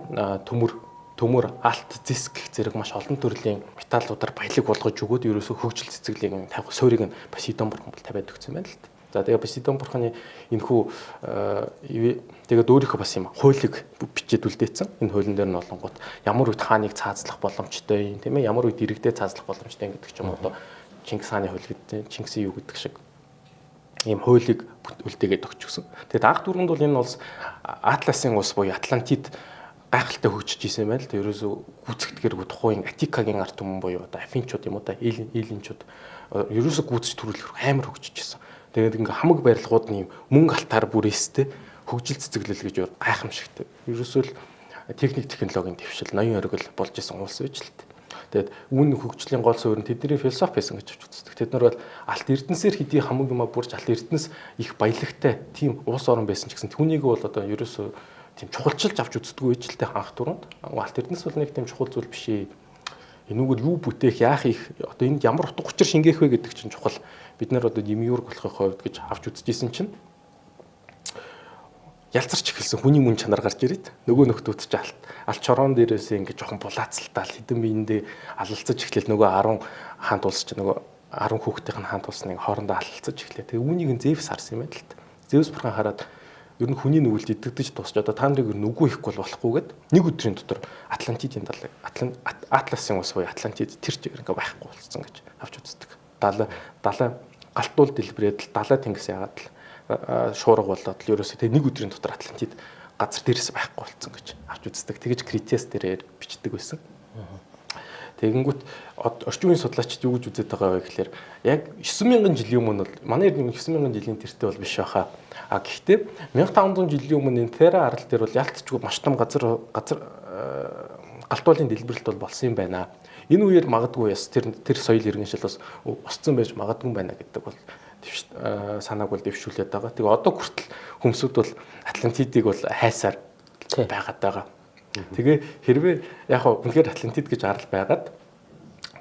төмөр алт зиск гэх зэрэг маш олон төрлийн металлуудаар баялаг болгож өгөөд ерөөсөө хөгжил цэцэглийг нь тавих суурийг нь Посейдон бурхан бол тавиад өгсөн байна л дээ. За тэгээ Посейдон бурханы энэхүү тэгээд өөрийнхөө бас юм хуулийг бичээд үлдээсэн. Энэ хуулийн дээр нь олонгууд ямар үед хааныг цаазлах боломжтой юм тийм ээ ямар үед иргэдээ цаазлах боломжтой гэдэг ч юм уу одоо Чингис хааны хууль гэдэг Чингисийн юу гэдэг шиг ийм хуулийг үлдээгээд өгчихсөн. Тэгээд анх түрүүнд бол энэ улс Атласын улс буюу Атлантид гайхалтай хөгжиж исэн байл. Тэгээд ерөөсөө гүцэгдгэргүй тухайн Атикагийн ард түмэн буюу одоо Афинчууд юм уу да Эллинчууд ерөөсөө гүцэж төрүүлэх амар хөгжиж исэн. Тэгээд ингээ хамаг барилгууд нь юм мөнгө алтаар бүрээстэй хөгжил цэцэглэл гэж гайхамшигтай. Ерөөсөө л техник технологийн дэвшил ноён оргил болж исэн улс байж л дээ. Тэгээд үүн хөгжлийн гол суурь нь тэдний философи байсан гэж үздэг. Тэд нар бол алт эрдэнсээр хэдий хамаг юмаа бүрж алт эрдэнэс их баялагтай тийм улс орн байсан ч гэсэн түүнийг бол одоо ерөөсөө тийм чухалчилж авч үздэггүй байж л дээ анх түрүүнд. Алт эрдэнэс бол нэг тийм чухал зүйл биш ээ. Энүүгээр юу бүтээх, яах их одоо энд ямар утга учир шингээх вэ гэдэг чинь чухал. Бид нар одоо демиург болохын хувьд гэж авч үзэжсэн чинь ялцарч эхэлсэн хүний мөн чанар гарч ирээд нөгөө нөхдүүд ч алт чорон дээрээс ингэ жоохон булаацалтаал хэдэн биендээ алалцаж эхлээл нөгөө 10 хаант улс ч нөгөө 10 хүүхдийн хаант улсныг хоорондоо алалцаж эхлэв. Тэгээ үүнийг Зевс харсан юм байна л та. Зевс бурхан хараад ер нь хүний нүгэлд идэгдэж тусч одоо та нарыг ер нь үгүй ихгүй болохгүйгээд нэг өдрийн дотор Атлантидын далай Атласын улс буюу Атлантид тэр чигээр ингээ байхгүй болсон гэж авч үздэг. Далай галтуул дэлбэрээд далай тэнгис яагаад л шуурга болоод л ерөөсөө тэг нэг өдрийн дотор Атлантид газар дээрээс байхгүй болсон гэж авч үздэг. Тэгэж Критиас дээрээр бичдэг байсан. Тэгэнгүүт орчин үеийн судлаачид юу гэж үзээд байгаа вэ гэхээр яг 9000 жилийн өмнө бол манай эрдэнэ 9000 жилийн тэртээ бол биш байхаа. Гэхдээ 1500 жилийн өмнө энэ Фера арал дээр бол ялцчгүй маш том газар галтуулын дэлбэрэлт бол болсон юм байна. Энэ үеэр магадгүй яс тэр соёл иргэншил бас осцсон байж магадгүй байна гэдэг бол санааг бол дэвшүүлээд байгаа. Тэгээ одоо хүртэл хүмүүсүүд бол Атлантидыг бол хайсаар байгаад байгаа. Тэгээ хэрвээ яг хөө үнэхээр Атлантид гэж арал байгаад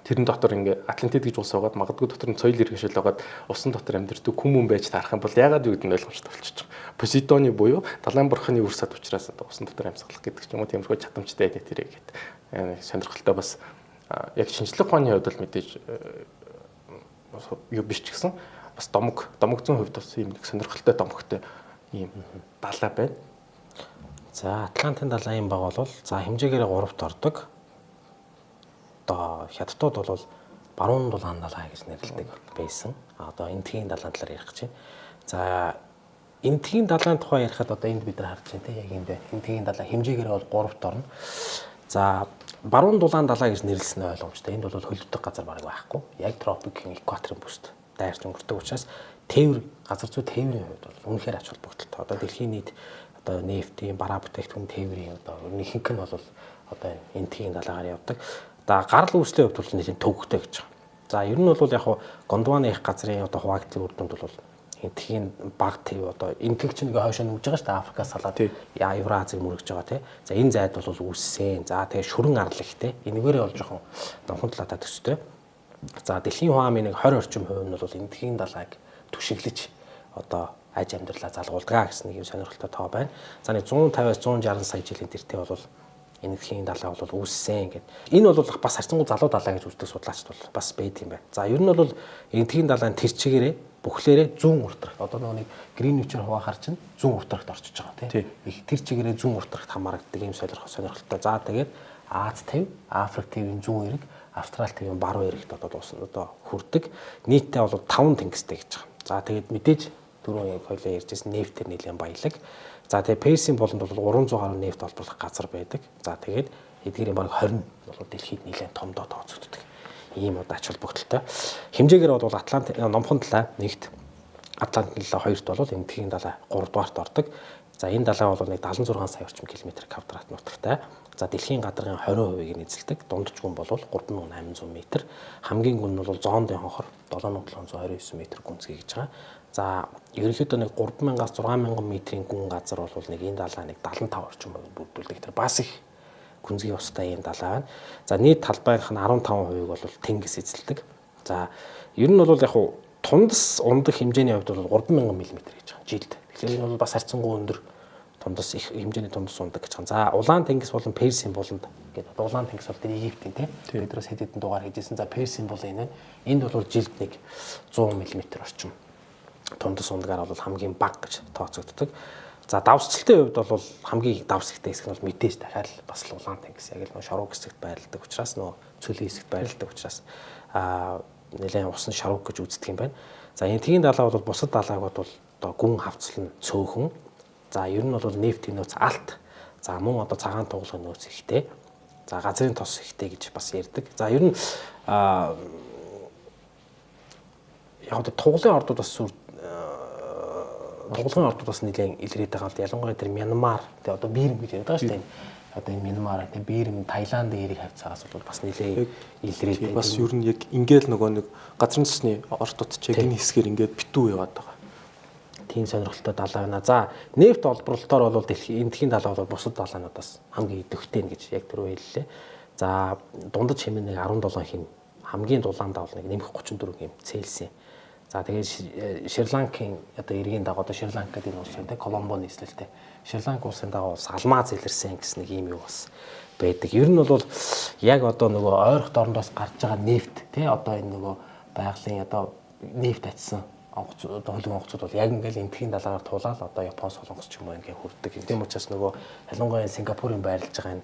тэрэн дотор ингээ Атлантид гэж улс байгаад магадгүй дотор нь соёл иргэншил байгаад усан дотор амьдардаг хүмүүс байж таарах юм бол ягаад юу гэдэг нь ойлгомжтой болчихж байгаа. Посейдоны буюу далайн бурханы үр сад учраас усан дотор амьсгалах гэдэг ч юм уу тиймэрхүү чадамжтай байдаг тэрэг гэдэг. Сонирхолтой бас яг шинжлэх ухааны хувьд бол мэдээж юу биш ч гэсэн бас домогцсон хувьд бас ийм нэг сонирхолтой домогтой ийм далай байна. За Атлантын далайн баг бол за хэмжээгээр 3-т ордог. одоо хятадууд бол баруун дулаан далай гэж нэрлэдэг байсан. Одоо энтгийн далайн талаар ярих гэж байна. За энтгийн далайн тухай ярихад одоо энд бид нар харж байна те яг энд байна. Энтгийн далай хэмжээгээр бол 3-т орно. За баруун дулаан далай гэж нэрлсэн нь ойлгомжтой. Энд бол хөлддөг газар бараг байхгүй. Яг тропикийн экваторын бүст дайрч өнгөрдөг учраас тээвэр газар зүй тээврийн хувьд бол үнэхээр ач холбогдолтой. Одоо дэлхийн нийт одоо нефтийн бараа бүтээгдэхүүн тээврийн одоо ихэнх нь бол одоо энтгийн далайгаар явдаг. За гарал үүслийн хувьд бол нэлийн төвөгтэй гэж байна. За ер нь бол яг Гондваны их газрын одоо хуваагдлын үр дүнд бол энтхийн баг төв одоо энтгэгч нэг хойшоо нүгж байгаа шүү дээ Африкаас салаад Евразийг мөргөж байгаа тий. За энэ зайд бол үүссэн. За тэгээ шүрэн арал ихтэй. Энэгээрээ бол жоохон номхон талаатай төстэй. За дэлхийн хуамын нэг 20 орчим хувь нь бол энтхийн далайг түшиглэж одоо аж амьдралаа залгуулдаг гэсэн нэг юм сонирхолтой тоо байна. За нэг 150-аас 160 сая жилийн тэртээ бол энэтхийн далай бол үүссэн гэдэг. Энэ бол бас харьцангуй залуу далай гэж үздэг судлаачд бол бас байд юм байна. За ер нь бол энэтхийн далайн тэр чигээрээ бүхлээрээ зүүн уртрагт одоо нэг Гринвичээр хуваахаар чинь зүүн уртрагт орчиж байгаа тийм. Их тэр чигээрээ зүүн уртрагт хамаардаг юм сонирхолтой. За тэгээд Аз төв, Африк төвийн зүүн эрэг, Австрали төвийн баруун эрэгт одоо хүрдэг. Нийтдээ бол 5 тэнгистэй гэж байгаа. За тэгээд мэдээж түрүүн хоёлаа ярьжсэн нефтээр нэлээд баялаг. За тэгээ Персийн болонд бол 300 гаруй нефт олборлох газар байдаг. За тэгээд эдгээрийн баг 20 бол дэлхийд нэлээд томдоо тооцогддог. Ийм одоо ач холбогдолтой. Хэмжээгээр бол Атлант номхон далай нэгт, Атлант далай хоёрт бол энтхийн далай 3 дугаарт ордог. За энэ далай бол нэг 76 сая орчим километр квадрат нутагтай. За дэлхийн гадаргын 20%-ийг нь эзэлдэг. Дундчгүн бол 3800 м. Хамгийн гүн нь бол зоондын хонхор 7729 м гүнзгий гэж байгаа. За ерөнхийдөө нэг 3000-аас 6000 м-ийн гүн газар бол нэг энэ далай нэг 75 орчим бүрдүүлдэг. Тэр бас их гүнзгий устай энэ далай байна. За нийт талбайнх нь 15%-ийг бол тэнгис эзэлдэг. За ер нь бол яг тундас ундаг хэмжээний хувьд бол 3000 м гэж байгаа жилд. Тэгэхээр энэ бол бас харьцангуй өндөр тундас их хэмжээний тундас ундаг гэж байгаа. За улаан тэнгис болон Персийн болонд гэдэг улаан тэнгис бол тэр Египтийн тийм Петроос хэд хэдэн дугаар хийжсэн. За Персийн бол энэ энд бол жилд нэг 100 м орчим тундас ундгаар бол хамгийн бага гэж тооцогддог. За давсчлалтын хувьд бол хамгийн давс ихтэй хэсэг нь бол мэдээж дахиад бас улаан тэнгис яг л шарууг хэсэгт байрладаг учраас цөлийн хэсэгт байрладаг учраас нэлээд усан шарууг гэж үздэг юм байна. За энтгийн далай бол бусад далайг бол одоо гүн хавцлан цөөхөн. За ер нь бол нефтийн нөөц алт. За мөн одоо цагаан тугалгын нөөц ихтэй. За газрын тос ихтэй гэж бас ярьдаг. За ер нь яг одоо тугалын ордууд бас тугалгын ордууд бас нэлээд илрээд байгаа л ялангуяа тэр Мянмар тэгээ одоо Бирм гэж ярьдаг шүү дээ. Одоо энэ Мянмар тэгээ Бирм, Таиланд эрэг хавцаагаас бол бас нэлээд илрээд бас ер нь яг ингээл нөгөө нэг газрын тосны ордууд ч яг энэ хэсгээр ингээд битүү яваад байгаа. Тийм сонирхолтой далай байна. За нефт олборлолтоор бол энтхийн далай бол бусад далайнуудаас хамгийн идэвхтэй гэж яг түрүү хэллээ. За дундад хэмээн нэг 17 хин хамгийн дулаандаа бол нэг нэмэх 34 гэм Цельсийн. За тэгээд Шри-Ланкийн одоо эргийн дагуу одоо Шри-Ланк гэдэг энэ улс үнтэй Коломбо нийслэлтэй. Шри-Ланк улсын дагуу бас алмаз илэрсэн гэсэн нэг юм юу бас байдаг. Ер нь бол яг одоо нөгөө ойрхон дорндоос гарч байгаа нефт тий одоо энэ нөгөө байгалийн одоо нефт атсан онгоцууд хөлөг онгоцууд бол яг ингээл энтхийн далайгаар тулаад одоо Япон солонгос ч юм уу ингээ хүрдэг. Тийм учраас нөгөө ялангуяа Сингапурын байрлаж байгаа энэ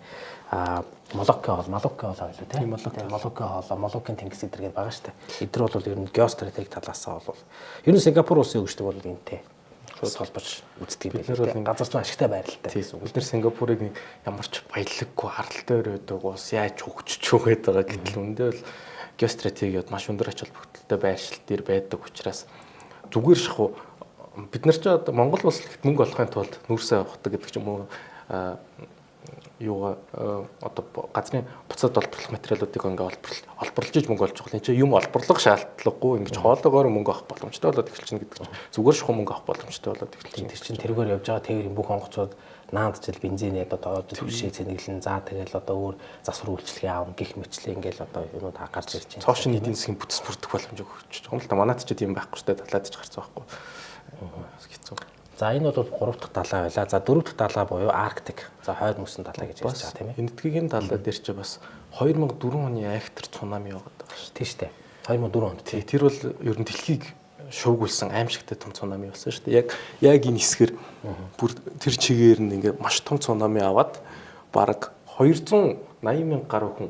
Молокко хоол байлуу тийм Молокко хоол Молоккын тэнгис эдэргээд байгаа шүү дээ. Эдгээр бол ер нь геостратеги талаасаа бол ер нь Сингапур улсын өгчдөг бол энэтэй шууд холбож үздэг юм байна. Газар зүйн ашигтай байралтай. Тийм. Бид нэр Сингапурыг ямар ч баялаггүй харалтай өрөөдөг ус яаж хөгжиж байгаа байгаа гэтэл үндэ бол геостратегиуд маш өндөр ач холбогдолтой байршил дээр байдаг учраас зүгээр шахуу бид нар ч одоо Монгол улс гэхэд мөнгө олохын тулд нүүрсээ авахдаг гэдэг ч юм уу юугаа одоо газрын буцаад олборлох материалуудыг ингээ олборлож иж мөнгө олж байгаа. Энд чинь юм олборлох шаардлагагүй ингэж хоолоогоор мөнгө авах боломжтой болоод эхэлж чинь гэдэг чинь зүгээр шахуу мөнгө авах боломжтой болоод эхэлж чинь. Тэр чинь тэргээр явж байгаа тээврийн бүх онгоцууд наанд жил бензин одоо төвшөө цэнэглэн за тэгэл одоо өөр засвар үйлчлэгээ аав гих мэтлээ ингээл одоо юмуд гарч ирж байна. Цоошин эдийн засгийн бүтц бүрдэх боломжийг өгч байгаа юм л да. Манайд ч тийм байхгүй шүү дээ. Талаад ч гарцсан байхгүй. Хэцүү. За энэ бол 3 дахь далай байлаа. За 4 дахь далай буюу Арктик. За хойд мөсөн далай гэж ярьж байгаа тийм ээ. Энэтхэгийн далай дээр ч бас 2004 оны Айхтар цунами яваад байгаа шүү. Тийм шүү дээ. 2004 онд. Тэр бол ер нь дэлхийг шуугуулсан аимшигтай том цунами болсон шүү дээ. Яг энэ хэсгэр бүр тэр чигээр нь ингээд маш том цунами аваад бараг 280,000 гаруй хүн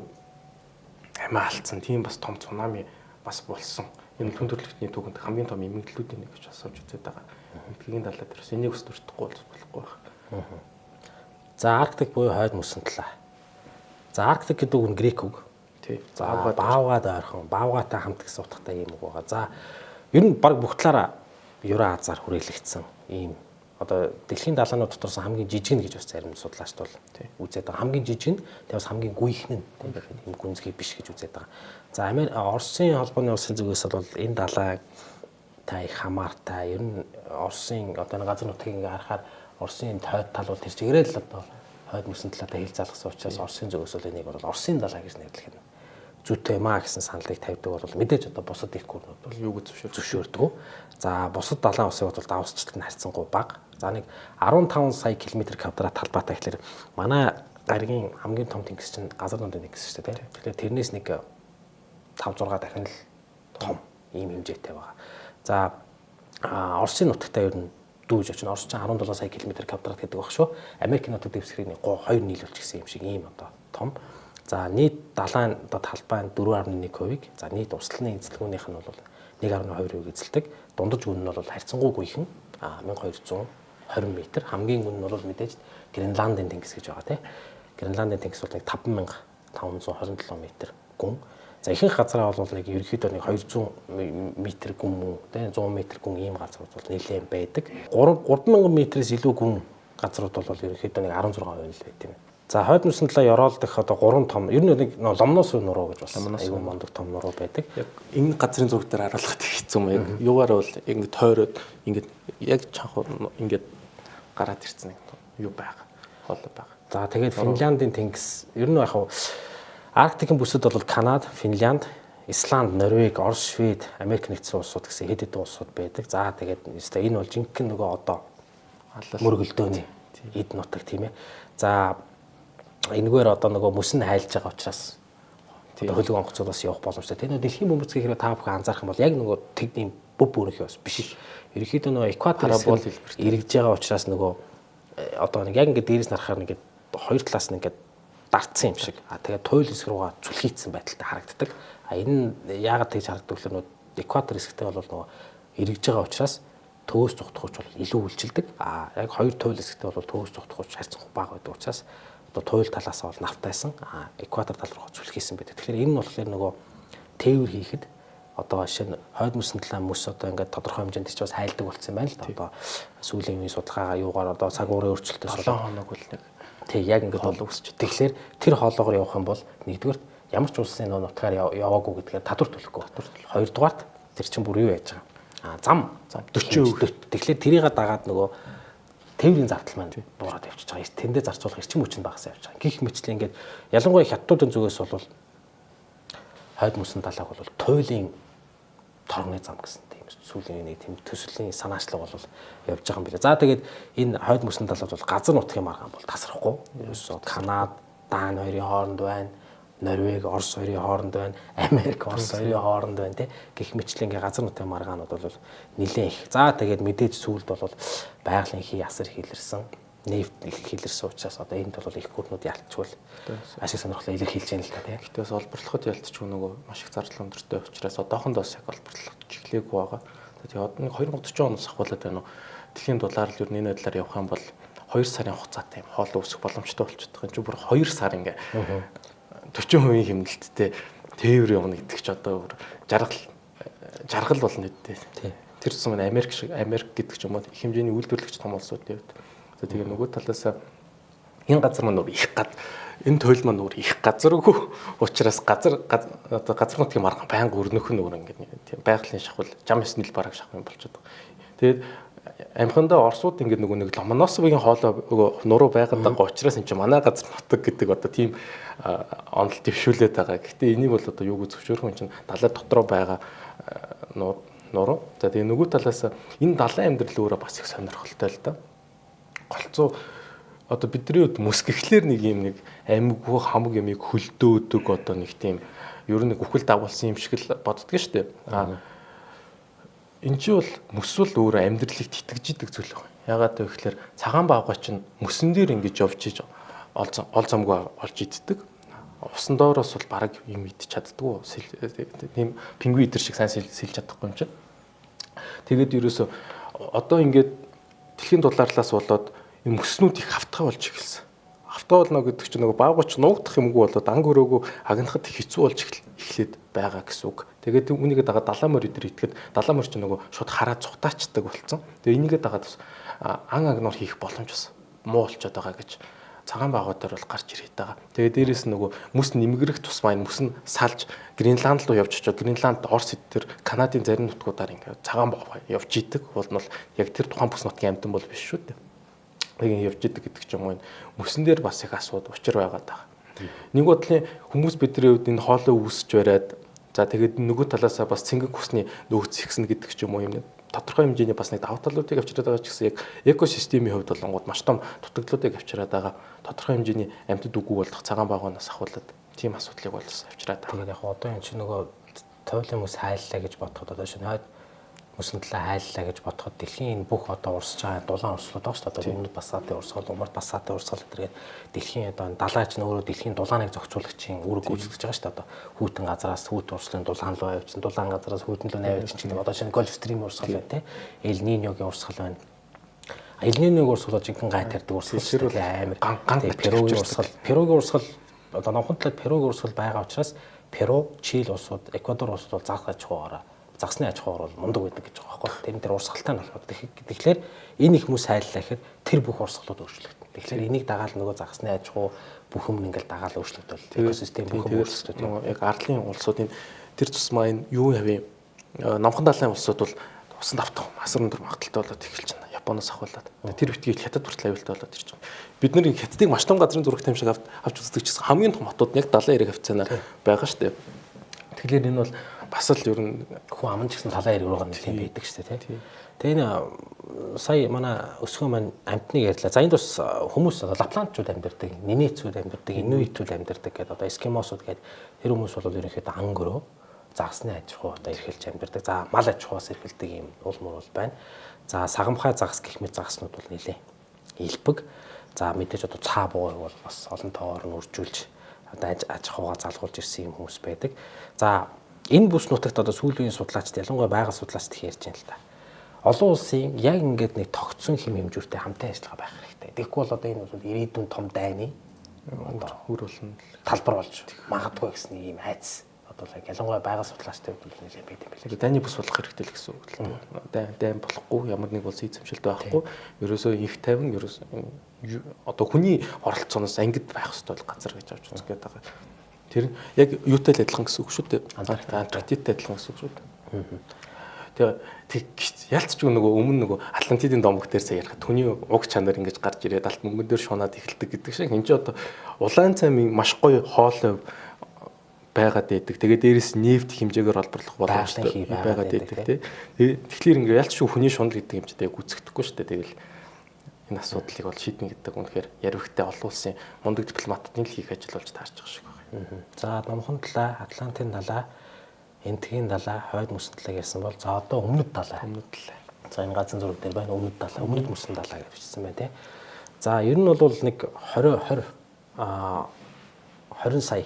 амиа алдсан. Тийм бас том цунами бас болсон. Энэ түндэрлэгтний түүхэнд хамгийн том эмгэнлүүдийн нэг гэж асууж үзээд байгаа. Эмгэнлийн талаа дээрс энийг ус дуртахгүй болохгүй байх. За Арктик буюу хойд мөсөн талаа. За Арктик гэдэг үг нь грек үг. Тий. За баавгаад ойрхон, баавгаатай хамт гэсэн утгатай юм үг байгаа. За ер нь баг бүх талаараа Евра Азаар хүрээлэгдсэн ийм одоо дэлхийн далаанууд дотроос хамгийн жижиг нь гэж бас зарим судлаачд бол үзээд байгаа. Хамгийн жижиг нь тэгээс хамгийн гүйхэн нь тийм гүнзгий биш гэж үзээд байгаа. За Оросын холбооны улсын зүгээс бол энэ далай та их хамаартай. Ер нь Оросын одоо газар нутгийг ингээ харахаар Оросын хойд тал бол тэр чигээрээ л одоо хойд мөсөн талаатай хил залгасан учраас Оросын зүгээс бол энийг бол Оросын далай гэж нэрлэх нь зүйтэй маа гэсэн саналыг тавьдаг бол мэдээж одоо бусад их гүрнүүд бол юуг зөвшөөрдөг. За бусад далайн усыг бол давсчлалт нь харьцангуй бага. За нэг 15 сая км квадрат талбайтай гэхэлэр манай гаригийн хамгийн том тэнгис чинь газар нутгийн тэнгис шүү дээ. Тэгэхээр тэрнээс нэг 5-6 дахин л том ийм хэмжээтэй байгаа. За Оросын нутагтаа ер нь дүүж очно. Орос чинь 17 сая км квадрат гэдэг баг шүү. Америк нутаг дэвсгэрийн 2 нийлүүлж гисэн юм шиг ийм одоо том. За нийт далайн одоо талбайн 4.1%-ийг за нийт урсгалын эзлэгүүнийх нь бол 1.2% эзэлдэг. Дундаж гүн нь бол харьцангуй гүйхэн 1220 м. Хамгийн гүн нь бол мэдээж Гренландын тэнгис гэж байгаа тийм. Гренландын тэнгис бол 5527 м гүн. За ихэнх газараа бол нэг ерөнхийдөө нэг 200 м гүн мөн тийм 100 м гүн ийм газрууд бол нэлээд байдаг. 3000 м-ээс илүү гүн газрууд бол ерөнхийдөө нэг 16% л байт юм. За хойд мөсөн талаа Еролдох одоо 3 том ер нь нэг ломноос нуруу гэж бас аюул мондөг том нуруу байдаг. Яг энэ газрын зураг дээр харуулхад хэцүү юм яг. Юугаар бол ингэ тойроод ингэ яг чанхуу ингэ гараад ирсэн юу байгаа. Хол байгаа. За тэгээд Финляндийн тэнгис ер нь яг Арктикийн бүсэд бол Канада, Финлянд, Исланд, Норвеги, Орос, Швед, Америк нэгдсэн улсууд гэсэн хэд хэдэн улсууд байдаг. За тэгээд энэ бол жинхэнэ нөгөө одоо мөргөлдөөний эд нутаг тийм ээ. За энэгээр одоо нөгөө мөс нь хайлж байгаа учраас одоо хөлөг онгоцуд бас явах боломжтой. Тэр дэлхийн бөмбөцгийн хэрэг та бүхэн анзаарах юм бол яг нөгөө тэгний бүв бүрнх бас биш. Ерөнхийдөө нөгөө экваторын бол эргэж байгаа учраас нөгөө одоо нэг яг ингээд дээрээс нарахаар ингээд хоёр талаас нь ингээд дарцсан юм шиг. Тэгээд туйл хэсэг руугаа зүлхийдсэн байдалтай харагддаг. Энэ нь яагаад тэгж харагддаг вэ? Нөгөө экватор хэсэгтэй бол нөгөө эргэж байгаа учраас төвөөс зүгтгууч бол илүү үйлчилдэг. Яг хоёр туйл хэсэгтэй бол төвөөс зүгтгууч харьцангуй бага байдаг учраас одоо туйл талаас бол навтайсан экватор тал руу зүлхийсэн байдаг. Тэгэхээр энэ нь болохоор нөгөө тээвэр хийхэд одоо жишээ нь хойд мөсөн талаа мөс одоо ингээд тодорхой хэмжээнд ч бас хайлдаг болсон байна л да. Одоо сүүлийн үеийн судалгаагаа юугаар одоо цаг уурын өөрчлөлтөс 7 хоног бол нэг тий яг ингээд бол үсч. Тэгэхээр тэр хоолоогоор явах юм бол нэгдүгээр ямар ч улсын нутгаар яваагүй гэдгээр татвар төлөхгүй. Хоёрдугаарт тэр чинь бүр юу яаж байгаа. Зам 40%. Тэгэхээр тэрийг дагаад нөгөө тээврийн зардал маань буураад явчихж байгаа. Тэндээ зарцуулах эрчим хүч нь багасаа явж байгаа. Гэх мэтчлэн ингээд ялангуяа хятадуудын зүгээс бол хойд мөсөн талааг бол туйлын торгоны зам гэсэн тийм сүүлийн нэг тийм төслийн санаачлаг бол явж байгаа юм билээ. За тэгээд энэ хойд мөсөн талууд бол газар нутгийн маргаан бол тасрахгүй. Ерөөсөө Канада, Дани хоёрын хооронд байна. Норвеги, Орос хоёрын хооронд байна. Америк, Орос хоёрын хооронд байна тий. Гэх мэтчлэн ингээ газар нутгийн маргаанууд бол нэлээд их. За тэгээд мэдээж сүүлд бол байгалийн хий асар хилэрсэн. Нефт их хилэрсэн учраас одоо энд бол их гүрнүүд ялцчихвал ашиг сонирхлоо илэрхийлж яана л та тийм. Гэтээс олборлоход ялцчих нөгөө маш их зардал өндөртэй учраас одоохондоо яг олборлох чиглэлгүй байгаа. Тэгээд одоо нэг 2030 оноос ахуулаад байна уу. Дэлхийн дулаар л ер нь энэ байдлаар явах юм бол 2 сарын хугацаатай юм хоол үүсэх боломжтой болчиход байгаа. Энд бүр 2 сар ингээ 40% хэмнэлттэй тээвэр явна гэдэг ч одоо жаргал болно гэдэг. Тэр зүйл Америк гэдэг ч юм уу их хэмжээний үйлдвэрлэгч том улсуудын хувьд. Тэгээ нөгөө талаас энэ газар маань өөр их энэ туйл маань өөр их газаргүй учраас газар нутгийн маргаан байнга өрнөх нь өөр ингээд тийм байгалийн шахвал жам эснэл бараг шахах юм болчиход байгаа. Тэгээд амхиндаа Оросууд ингээд нөгөө нэг Ломоносовын хоолой нуруу байгаад байгаа учраас энэ чинь манай газар нутаг гэдэг одоо тийм онол дэвшүүлээд байгаа. Гэхдээ энийг бол одоо юуг зөвшөөрөх юм чинь далай дотроо байгаа нуруу. За тэгээ нөгөө талаас энэ далайн амьдрал өөрөө бас их сонирхолтой л да. Голцоо одоо бидний хувьд мөс гэхлээр нэг юм нэг амьгүй хамаг ямиг хөлдөөдөг одоо нэг тийм ер нь үхэл дагуулсан юм шиг л боддгоо шүү дээ. Энд чи бол мөс бол өөрөө амьдралыг тэтгэж идэг зүйл байна. Ягаад гэвэл цагаан баавгай чинь мөсөн дээр ингэж явж иж ол замгүй олж иддэг. усан доороос бол бараг юм идэж чаддгүй. Тийм пингвин идэр шиг сайн сэлж чадахгүй юм чинь. Тэгээд ерөөсө одоо ингээд дэлхийн дулаарлаас болоод энэ мөснүүд их хавтгай болж эхэлсэн. Хавтгай болно гэдэг чинь нөгөө баагууч нуугдах юмгүй болоод анги өрөөгөө агнахад хэцүү болж эхлээд байгаа гэсэн үг. Тэгээд үүнийгээ дагаад далайн морь идэр итгэхэд далайн морь чинь нөгөө шууд хараа цухтаачдаг болсон. Тэгээд энийгээ дагаад бас ан агнуур хийх боломж бас муу болчиход байгаа гэж цагаан багуудаар бол гарч ирээд байгаа. Тэгээд дээрэс нь нөгөө мөс нэмгэрэх тусмаа энэ мөс нь салж Гренланд руу явж очиж Гренланд, Орос эдгээр Канадын зарим нутгуудаар ингээд цагаан баг явж идэг. Бол нь бол яг тэр тухайн бүс нутгийн амьтан бол биш шүү дээ. Тэгээд явж идэг гэдэг ч юм уу мөсөн дээр бас их асуудал учир байгаа даа. Нэг бодлын хүмүүс бидний хувьд энэ хоолой үүсэж бариад за тэгээд нөгөө талаасаа бас цэнгэг хүсний нөөц ихсэн гэдэг ч юм уу юм тодорхой хэмжээний бас нэг давуу талуудыг авчираад байгаа ч гэсэн яг экосистемийн хувьд болонгууд маш том дутагдлуудыг авчираад байгаа. Тодорхой хэмжээний амьтад үгүй болох цагаан багуунаас ахуулаад тийм асуудлыг бол авчираад байгаа. Тэгээд яг одоо энэ чинь нөгөө туйлын мөс хайллаа гэж бодоход одоо шинэ хойд мөсөн талаа хайллаа гэж бодоход дэлхийн энэ бүх одоо урсж байгаа дулаан урслууд байгаа шүү дээ. Одоо өмнөд басаатын урсгал, умард басаатын урсгал гэдэг дэлхийн одоо далайч нь өөрөө дэлхийн дулааныг зохицуулагчийн үүрэг гүйцэтгэж байгаа шүү дээ. Одоо хүйтэн газараас хүйт урслын дулаан руу авчихсан, дулаан газараас хүйтэн рүү навьчихсан гэдэг. Одоо шинэ Gulf Stream урсгал байна те. Эл Ниньогийн урсгал байна. Эл Ниньогийн урсгал жинхэнэ гай тарьдаг урсгал шүү дээ. Амар Перугийн урсгал. Перугийн урсгал одоо номхон талд Перугийн урсгал байгаа учраас Перу, Чили улсууд, Эквадор улсууд бол заах аж ахуйгаараа загсны аж ахуйгаар бол мундаг байдаг гэж байгаа байхгүй. Тэрэн дээр урсгалтай нь болохоор тэгэхээр энэ их хүмүүс хайллаа гэхэд тэр бүх урсгалууд өөрчлөгдөн. Тэгэхээр энийг дагаал нөгөө загсны аж ахуй бүх юм ингээл дагаал өөрчлөгдөл. Экосистем бүх юм өөрчлөгдөв. Нөгөө яг арлын улсуудын тэр тусмаа энэ юу явъя? Номхон далайн улсууд бол усан давтах асар өндөр магадaltaй болоод эхэлж байна. Японоос ахуулаад. Тэр битгий хятад хүртэл аюултай болоод ирж байгаа. Бид нэр хятадыг маш том газрын зураг тамшиг авч үздэг ч гэсэн хамгийн том хотууд нь яг далайн эрэг хавцаана байгаа шүү дээ. Тэгэхээр энэ бол бас л ер нь хүн аман ч гэсэн талайн эрэг руугаа нэлийн байдаг шүү дээ тий. Тэгээ энэ сая манай өсгөө маань амтныг ярьлаа. За энд бас хүмүүс одоо лапландчууд амьдардаг, нинээцүүд амьдардаг, инуитүүд амьдардаг гэдэг одоо эскимосууд гэдэг тэр хүмүүс бол ерөнхийдөө ангөрөө загсны аж ахуй одоо эрхэлж амьдардаг. За мал аж ахуйас эрхэлдэг юм уул муул байна. За сагамхай загас гэх мэт загаснууд бол нэлээ илбэг. За мэдээж одоо цаа бууг бол бас олон тоогоор нь үржүүлж одоо аж ахуйгаа залгуулж ирсэн юм хүмүүс байдаг. За энэ бүс нутагт одоо сүүлийн судлаачд ялангуяа байгаль судлаачд их ярьж байна л да. Олон улсын яг ингээд нэг тогтсон хэм хэмжүүртэй хамтын ажиллагаа байх хэрэгтэй. Тэгэхгүй бол одоо энэ бол ирээдүйн том дайны одоо хөр болно талбар болж магадгүй гэсэн нэг юм айц. Одоо ялангуяа байгаль судлаачдын хувьд бол нэлээд байд юм байна. Дайны бүс болох хэрэгтэй л гэсэн үг л дээ. Дайн болохгүй ямар нэг улсын эзэмшилт байхгүй. Ерөөсөө их тайван ерөөсөө одоо хүний оролцооноос ангид байх ёстой газар гэж авч үзэх гээд байгаа. Тэр яг юутай л адилхан гэсэн үг шүү дээ. Антарктидтай адилхан гэсэн үг шүү дээ. Тэгээ ялцчгүй нөгөө өмнө нөгөө Атлантидын домог дээр сая ярих түүний уг чанар ингэж гарч ирээд алт мөнгөн дээр шунаад эхэлдэг гэдэг шиг энэ ч одоо улаан цаймын маш гоё хоол байгаад байдаг. Тэгээ дээрээс нефт хэмжээгээр олборлох боломжтой байгаад байдаг тий. Тэгэхээр ингээ ялцчгүй хүний шунал гэдэг хэмжээтэй гүцэгдэхгүй шүү дээ. Тэгэл энэ асуудлыг бол шийднэ гэдэг үнэхээр ярвигтай олон улсын мундаг дипломатууд нь л хийх ажил болж таарч байгаа шиг байна. За номхон талаа, Атлантын талаа, Энтгийн талаа, хойд мөсөн талаа гэсэн бол за одоо өмнөд талаа. За энэ газрын зураг дээр байна өмнөд талаа, өмнөд мөсөн талаа гэж бичсэн байна тий. За ер нь бол нэг 20 сая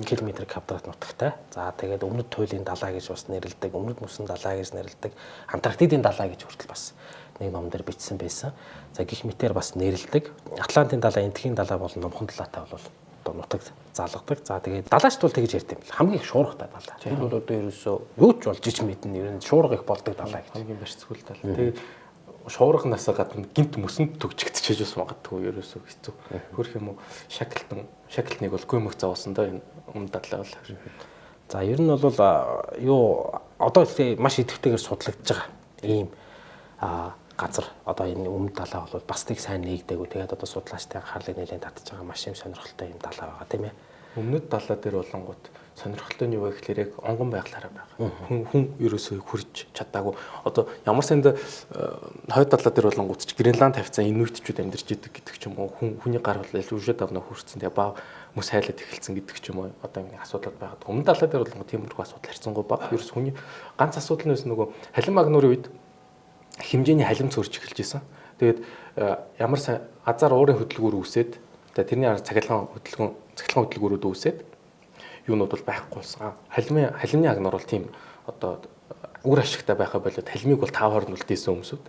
километр квадрат нутагтай. За тэгээд өмнөд туйлын далаа гэж бас нэрлэдэг, өмнөд мөсөн далаа гэж нэрлэдэг, Антарктидын далаа гэж хүртэл бас нэг ном дээр бичсэн байсан. За гих мэтээр бас нэрлэдэг. Атлантын далаа, Энтгийн далаа болон номхон талаатай бол одоо нутагт залгадаг. За тэгээд далаачд бол тэгж ярьд юм бэл. Хамгийн их шуургатай далаа. Тэр бол одоо ерөөсөө юу ч болж ич мэднэ. Ер нь шуурга их болдог далаа гэж. Хамгийн барьцгүй далаа. Тэгээд шуурганаас гадна гинт мөсөнд төгжигдчихэж бас магадгүй ерөөсөө хэцүү. Хөрх юм уу шакилтныг бол гүмөх зовсон доо энэ өмнө далаа бол. За ер нь бол юу одоо маш идэвхтэйгээр судлагдж байгаа ийм газар одоо энэ өмнөд далаа бол бас тийг сайн нээгдээгүй. Тэгээд одоо судлаачтай анхаарлыг нэлээд татж байгаа маш юм сонирхолтой юм далаа байгаа тийм ээ. Өмнөд далаа дээр болонгууд сонирхолтой нь юу вэ гэхээр яг онгон байглаараа байгаа. Хүн ерөөсөө хурж чадаагүй. Одоо ямар санд хойд далаа дээр болонгууд ч Гренланд тавьцаа инуитчүүд амьдарч идэг гэдэг ч юм уу. Хүний гар бол өвшөд авна хурцсан. Тэгээ баа мөс хайлаад эхэлсэн гэдэг ч юм уу. Одоо ингэ асуудал байгаад. Өмнөд далаа дээр болонгууд тиймэрхүү асуудал харьцангуй бага. Ерөөс хүний ганц асуудал нь нөгөө халин магнуурын үед хэмжээний халимц өрж эхэлж исэн. Тэгээд ямар азар уурын хөдөлгүүр үүсээд тэрний арга цахилгаан хөдөлгөөн цахилгаан хөдөлгөөрүүд үүсээд юунууд бол байхгүй болсон. Халимны агнаар бол тийм одоо үр ашигтай байхаа болоод халимыг бол 5 хооронд үлдээсэн хүмүүсүүд.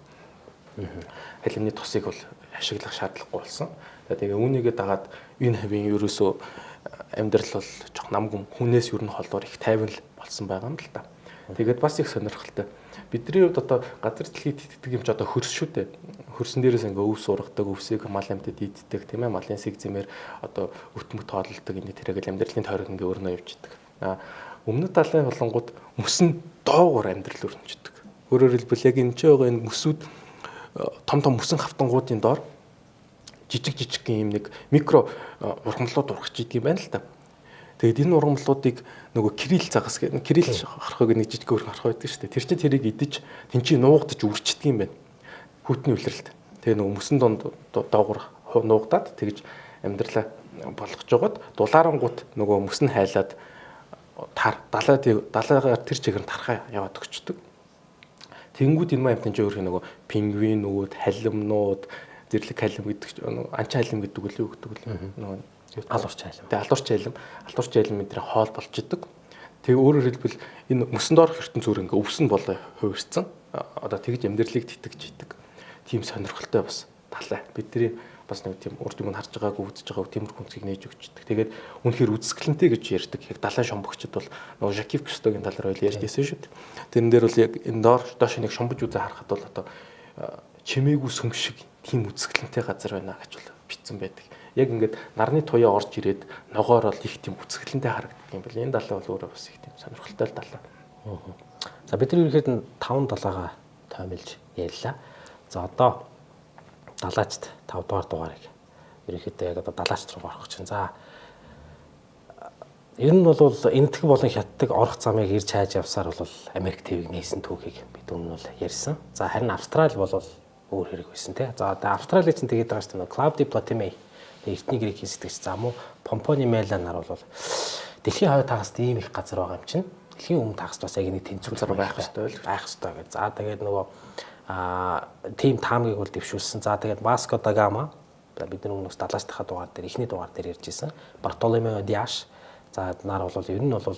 Халимны тусыг бол ашиглах шаардлагагүй болсон. Тэгээ үүнийгээ дагаад энэ хавийн ерөөсөө амьдрал бол жоох намгүй хүнээс юу н холдоор их тайван л болсон байгаа юм л та. Тэгээд бас их сонирхолтой. Бидний хувьд одоо газар дэлхийд итгэдэг юм ч одоо хөрс шүү дээ. Хөрсөн дээрээс ингээ өв сургадаг, өвсөйг мал амьтад иддэг, тийм ээ, малын сэг зэмээр одоо өтмөт тоолдог энэ тэрэгэл амьдралын тойрог ингээ өрнөө явждаг. Өмнөд талын болонгууд мөс нь доогуур амьдрал өрнөждөг. Өөрөөр хэлбэл яг энэ ч байгаа энэ мөсүүд том мөсөн хавтангуудын доор жижиг юм нэг микро ургамлууд ургаж идэг юм байна л та. Тэгээд энэ ургамлуудыг нөгөө кирилл загас гэх кирилл харахыг нэг жижиг өргөн харах байдаг шүү дээ. Тэр чинь тэрийг идэж тэнцээ нуугдаж үрчдэг юм байна. Хүйтний үлрэлт. Тэгээ нөгөө мөсөн донд доогуур нуугдаад тэгж амьдралаа болгож жогод дулаарангууд нөгөө мөс нь хайлаад далайгаар тэр чигээр тархаа яваад өгчдөг. Тэнгүүд энэ маямтан чинь өөрхий нөгөө пингвинүүд, халимнууд, зэрлэг халим гэдэг анчаа халим гэдэг үл юу гэдэг үл нөгөө алуурч халим. Тэгээ алуурч халим мэдрээ хоол болж идэг. Тэгээ өөрөөр хэлбэл энэ мөсөн доорх ертөнц зүгээр ингээ өвсөн болоо хувирсан. Одоо тэгж амьдралыг тэтгэж идэг. Тийм сонирхолтой бас талаа. Бидний бас нэг тийм урд юм харж байгаагүй үзэж байгаагүй тиймэрхүү хүнсийг нээж өгч идэг. Тэгээд үнэхээр үзэсгэлэнтэй гэж ярьдаг. Яг далайн шомбогчд бол нөгөө Жакив Кустогийн тал руу ярьжсэн шүү дээ. Тэрэн дээр бол яг энэ доош нэг шомбож үзээ харахад бол одоо чимээгүй сүм шиг тийм үзэсгэлэнтэй газар байна гэж бол бичсэн байдаг. Яг ингээд нарны туяа орж ирээд ногоор бол их тийм үзэсгэлэнтэй харагддаг юм байна. Энэ далаа бол өөрөө бас их тийм сонирхолтой далаа. За бид нар ерөөхдөө 5 далаагаа тоомилж ярьлаа. За одоо далаачд 5 дугаар дугаарыг ерөөхдөө яг одоо далаачд руу орох чинь. За ер нь бол энэтхэг болон хятадыг орох замыг ирж хайж явсаар бол Америк ТV-г нээсэн түүхийг бид өмнө нь ярьсан. За харин Австрали бол өөр хэрэг байсан тий. За одоо Австрали чинь тэгээд байгаа шүү дээ. Клаудио Птолемей эртний грекийн сэтгэгч зам уу Помпони Мела нар бол дэлхийн хавь тагаст ийм их газар байгаа юм чинь. Дэлхийн өмнө тагаст бас яг нэг тэнцвэр байх ёстой гэж. За тэгээд нөгөө тим таамгийг бол дэвшүүлсэн. За тэгээд Васко да Гама бид нар өмнөөс далаачдахад дугаар дээр эхний дугаар дээр ярьж исэн. Бартоломео Диаш за нар бол ер нь бол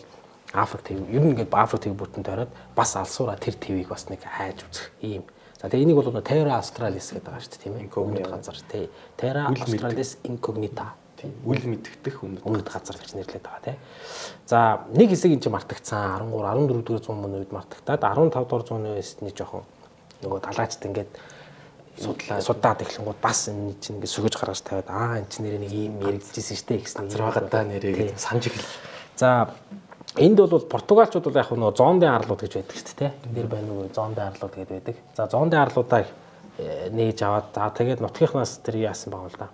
Африк ТV ер нь ингээд Африк ТV бүтэн тойроод бас алсуураа тэр ТV-г бас нэг хайж үзэх ийм. За тэгээ энийг бол Terra Australis гэдэг байгаа шүү дээ тийм ээ. Өмнөд газар тий. Terra Australis Incognita. Үл мэддэх өмнөд газар гэж нэрлэдэг байгаа тий. За нэг хэсэг энэ чинь мартагдсан 13 14 дугаар зуун мөн үед мартагдаад 15 дугаар зууны үеэсний жоохон нөгөө далаачд ингээд судаад эхлэнгууд бас энэ чинь ингээд сүгэж гаргаж тавиад энэ чинь нэрээ нэг юм яригдчихсэн шүү дээ гэсэн газар багадаа нэрээ санаж эхэл. За энд бол португалчууд бол яг нөгөө зоондын арлууд гэж байдаг шүү дээ. Энд байна нөгөө зоондын арлууд гэдэг байдаг. За зоондын арлуудаа нээж аваад за тэгээд нутгийнхнаас тэр яасан баг л да.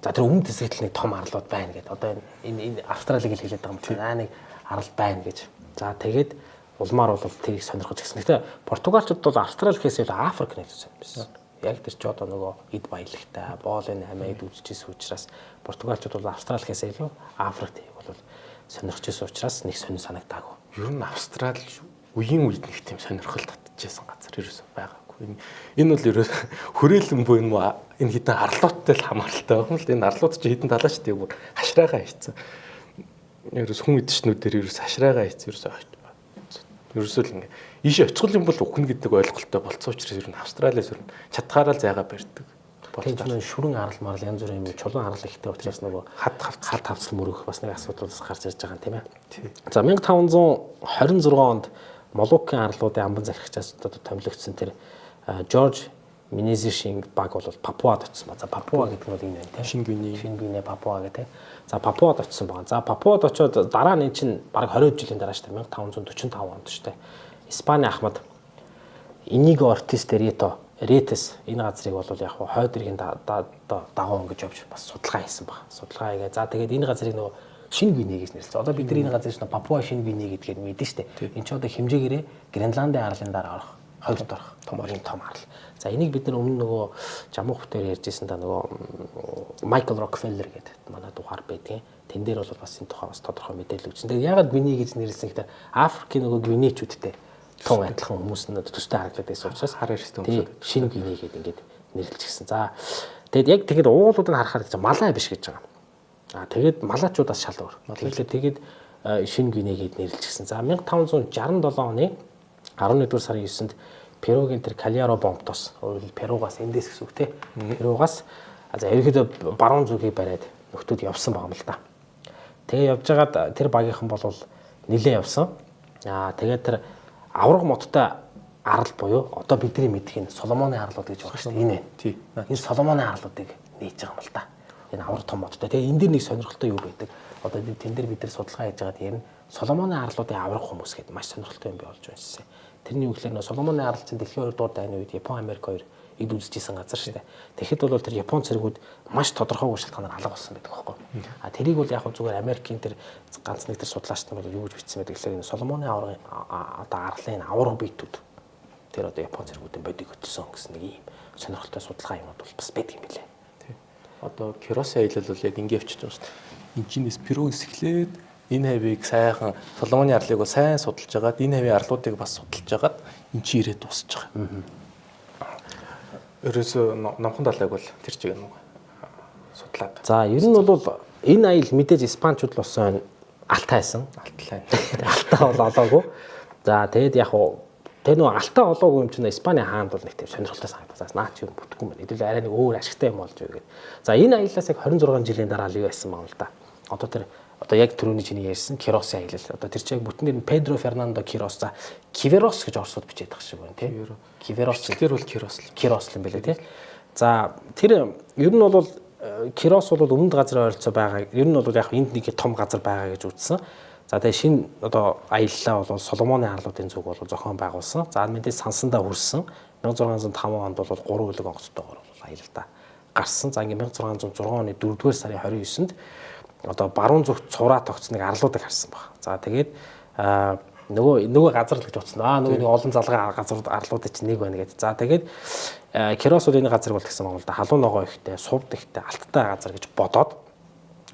За тэр өмнөд хэсэгт нэг том арлууд байна гэдэг. Одоо энэ Австралиг л хэлээд байгаа юм чинь нэг арал байна гэж. За тэгээд улмаар бол тэрийг сонирхож гисэн. Гэтэ португалчууд бол Австрали гэхээс илүү Африк нэгсэн юм байна. Яг тэр ч одоо нөгөө эд баялагтай, боолын амиад үзчихсэн учраас португалчууд бол Австрали гэхээс илүү Африкт бол сонирхож байсан учраас нэг сонир санагдаагүй. Ер нь Австрали үеийн үед нэг тийм сонирхол татчихсан газар ерөөсөө байгаагүй. Энэ бол ерөөсөө хүрээлэн буй юм уу энэ хитэн арлуудтай л хамааралтай байгаа юм л. Энэ арлууд чи хитэн далаачтай бүр хашраагаа хийцэн. Ерөөс хүн идчнүүд дээр ерөөс хашраагаа хийцэн ерөөсөө л ингээ ийшээ очихл юм бол ухна гэдэг ойлголттой болцсон учраас ер нь Австралиас ер нь чадхаараа л зайгаа барьдаг. Тэгэхээр шүрэн арал марал янз бүрийн юм чулуун арал ихтэй учраас нөгөө хад тавцал мөрөх бас нэг асуудлаас гарч ирж байгаа юм тийм ээ. За 1526 онд Молоккын арлуудын амбан захирагчаас одоо томилогдсон тэр Жорж Минезишинг баг бол Папуад очсон ба. За Папуа гэдэг нь бол энэ байна тийм. Шинэ Папуа гэдэг. За Папуад очсон байгаа. За Папуад очоод дараа нь чинь баг 20 жилийн дараа шүү дээ 1545 онд шүү дээ. Испани ахмад Иниго Ортис Ретес энэ газрыг бол яг хойд иргэн дагуу ингэж явж бас судалгаа хийсэн баг. Судалгаа хийгээ. За тэгээд энэ газрыг нөгөө Шинэ Гвиней гэж нэрлэсэн. Одоо бид энэ газрыг чинь Папуа Шинэ Гвиней гэдгээр мэдэн шүү дээ. Энэ ч одоо хэмжээгээрээ Гренландын арлын дараа орох хоёрт орох том арал. За энийг бид нар өмнө нөгөө жамуух бүтээр ярьжсэн та нөгөө Майкл Рокфеллер гэдэг манай дугаар байдгийн. Тэн дээр бол бас энэ тухай бас тодорхой мэдээлэл өгсөн. Тэгээд ягаад Гвиней гэж нэрлэсэн гэхээр Африкийн нөгөө гвинейчүүдтэй тун адилхан хүмүүс нь төстэй харагдаад байсан учраас хар эрстэй хүмүүсүүд Шинэ Гвиней гэдэг ингээд нэрлэлчихсэн. За тэгээд яг тэгээд уулуудыг харахаар малай биш гэж байгаа. Тэгээд малаачуудаас шал өөр. Тэгээд шинэ Гвинегээд нэрлэлжсэн. За 1567 оны 11-р сарын 9-нд Перугийн тэр Кальяро Бомтос Перугаас эндээс гэсэн үг те. Перугаас за ерөнхийдөө баруун зүгийг бариад нөхдүүд явсан байгаа юм л да. Тэгээ явж байгаад тэр багийнхан бол нилээ явсан. Тэгээд тэр авраг модтой арал буюу одоо бидний мэдэх энэ Соломоны арлууд гэж байгаа шүү дээ. Энэ. Тий. Энэ Соломоны арлуудыг нээж байгаа юм л да. Энэ авраг том модтой. Тэгээ энэ дэр нэг сонирхолтой юу байдаг? Одоо тэн дээр бид нар судалгаа хийж байгаа тийм Соломоны арлуудын авраг хүмүүс гэдэг маш сонирхолтой юм болж байна. Тэрний үг хэлээр Соломоны арал чинь дэлхийн 2 дугаар дайны үед Япон, Америк хоёр эд үзэжсэн газар шүү дээ. Тэгэхэд бол тэр Япон цэргүүд маш тодорхойгүй шалтгаанаар алга болсон байдаг байхгүй. Тэрийг бол яг зүгээр Америкийн тэр ганц нэг тэр судлаач нар бол юу гэж бичсэн байдаг гэхээр энэ Соломоны аврагын одоо арлын авраг биетүүд тэр одоо Япон цэргүүдийн бодиг өтсөн гэсэн нэг юм сонирхолтой судалгаа юмуд бол бас байдаг юм билээ. Тий. Одоо Кироси аялал бол яг ингэ явчихж байгаа шүү дээ. Энд чинээс Перугээс эхлээд энэ хавийг сайхан Соломоны арлыг бол сайн судалж байгаад энэ хавийн арлуудыг бас судалж байгаад эн чи ирээд дуусах байгаа. Ерөөсөө номхон далайг бол тэр чигээр нэг судлаад. За ер нь бол энэ аял мэдээж испанчууд л болсон алтайсан. Алтаа бол олоогүй. За тэгээд яг тэр нөө алтаа олоогүй юм чинь Испани хаанд бол нэг тийм сонирхолтой санагдаж байна. Наа чи юм бүтггүй юм байна. Хэдүүл арай нэг өөр ашигтай юм болж байгаа. За энэ аяллаас яг 26 жилийн дараа л юу байсан юм л да. Одоо яг түрүүний чиний ярьсан Кироси аялал. Одоо тэр чинь бүтнээр нь Педро Фернандо Кирос за Киверос гэж орсууд бичээд байгаа шиг байна тий. Киверос тэр бол Кирос юм байлээ тий. За тэр ер нь бол Кирос бол өмнөд газрын ойролцоо байгаа. Ер нь бол яг энд нэг том газар байгаа гэж үзсэн. За тэгээ шинэ одоо аяллаа бол Соломоны арлуудын зүг бол зохион байгуулсан. За мэдээж сансандаа хүрсэн. 1605 онд бол 3 үлэг онгоцтойгоор аялалдаа гарсан. За ингээм 1606 оны 4-р сарын 29-нд одоо баруун зүгт цувраа тогтсныг арлуудыг харсан баг. За тэгээд нөгөө газар л гэж утсан. Нөгөө нэг олон залгаа газрууд арлуудын чинь нэг байна гэдэг. За тэгээд Кирос бол энэ газар бол гэсэн юм л да. Халуун ногоо ихтэй, сувд ихтэй, алттай газар гэж бодоод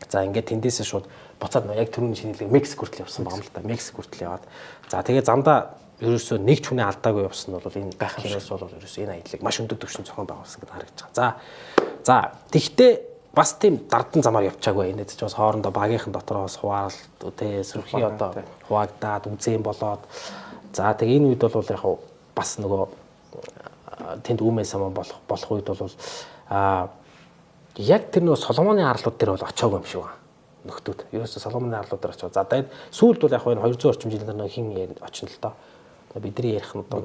за ингээд тэндээсээ шууд буцаад яг түрүүний шинэлэг Мексик хүртэл явсан баг юм л да. Мексик хүртэл яваад. За тэгээд замдаа ерөөсөө нэг ч хүний алдаагүй явсан нь бол энэ Кирос бол ерөөсөө энэ аяллыг маш өндөр түвшинд зохион байгуулсан гэдээ харагдаж байгаа. За тэгтээ бас тийм дардан замаар явчаагүй. Энэ ч бас хоорондоо багийнхан дотроос хуваалт тий сөрхий одоо хуваагдаад үзэн болоод за тэг энэ үед бол яг бас нөгөө тэнд үмээ саман болох үед бол яг тэр нөгөө Соломоны арлууд дээр бол очоогүй юм шиг байна. Нөхдүүд. Ерөөсө Соломоны арлууд дээр очоо. За тэгээд сүүлд бол яг энэ 200 орчим жилийн дараа хин очно л доо. Бидний ярих нь одоо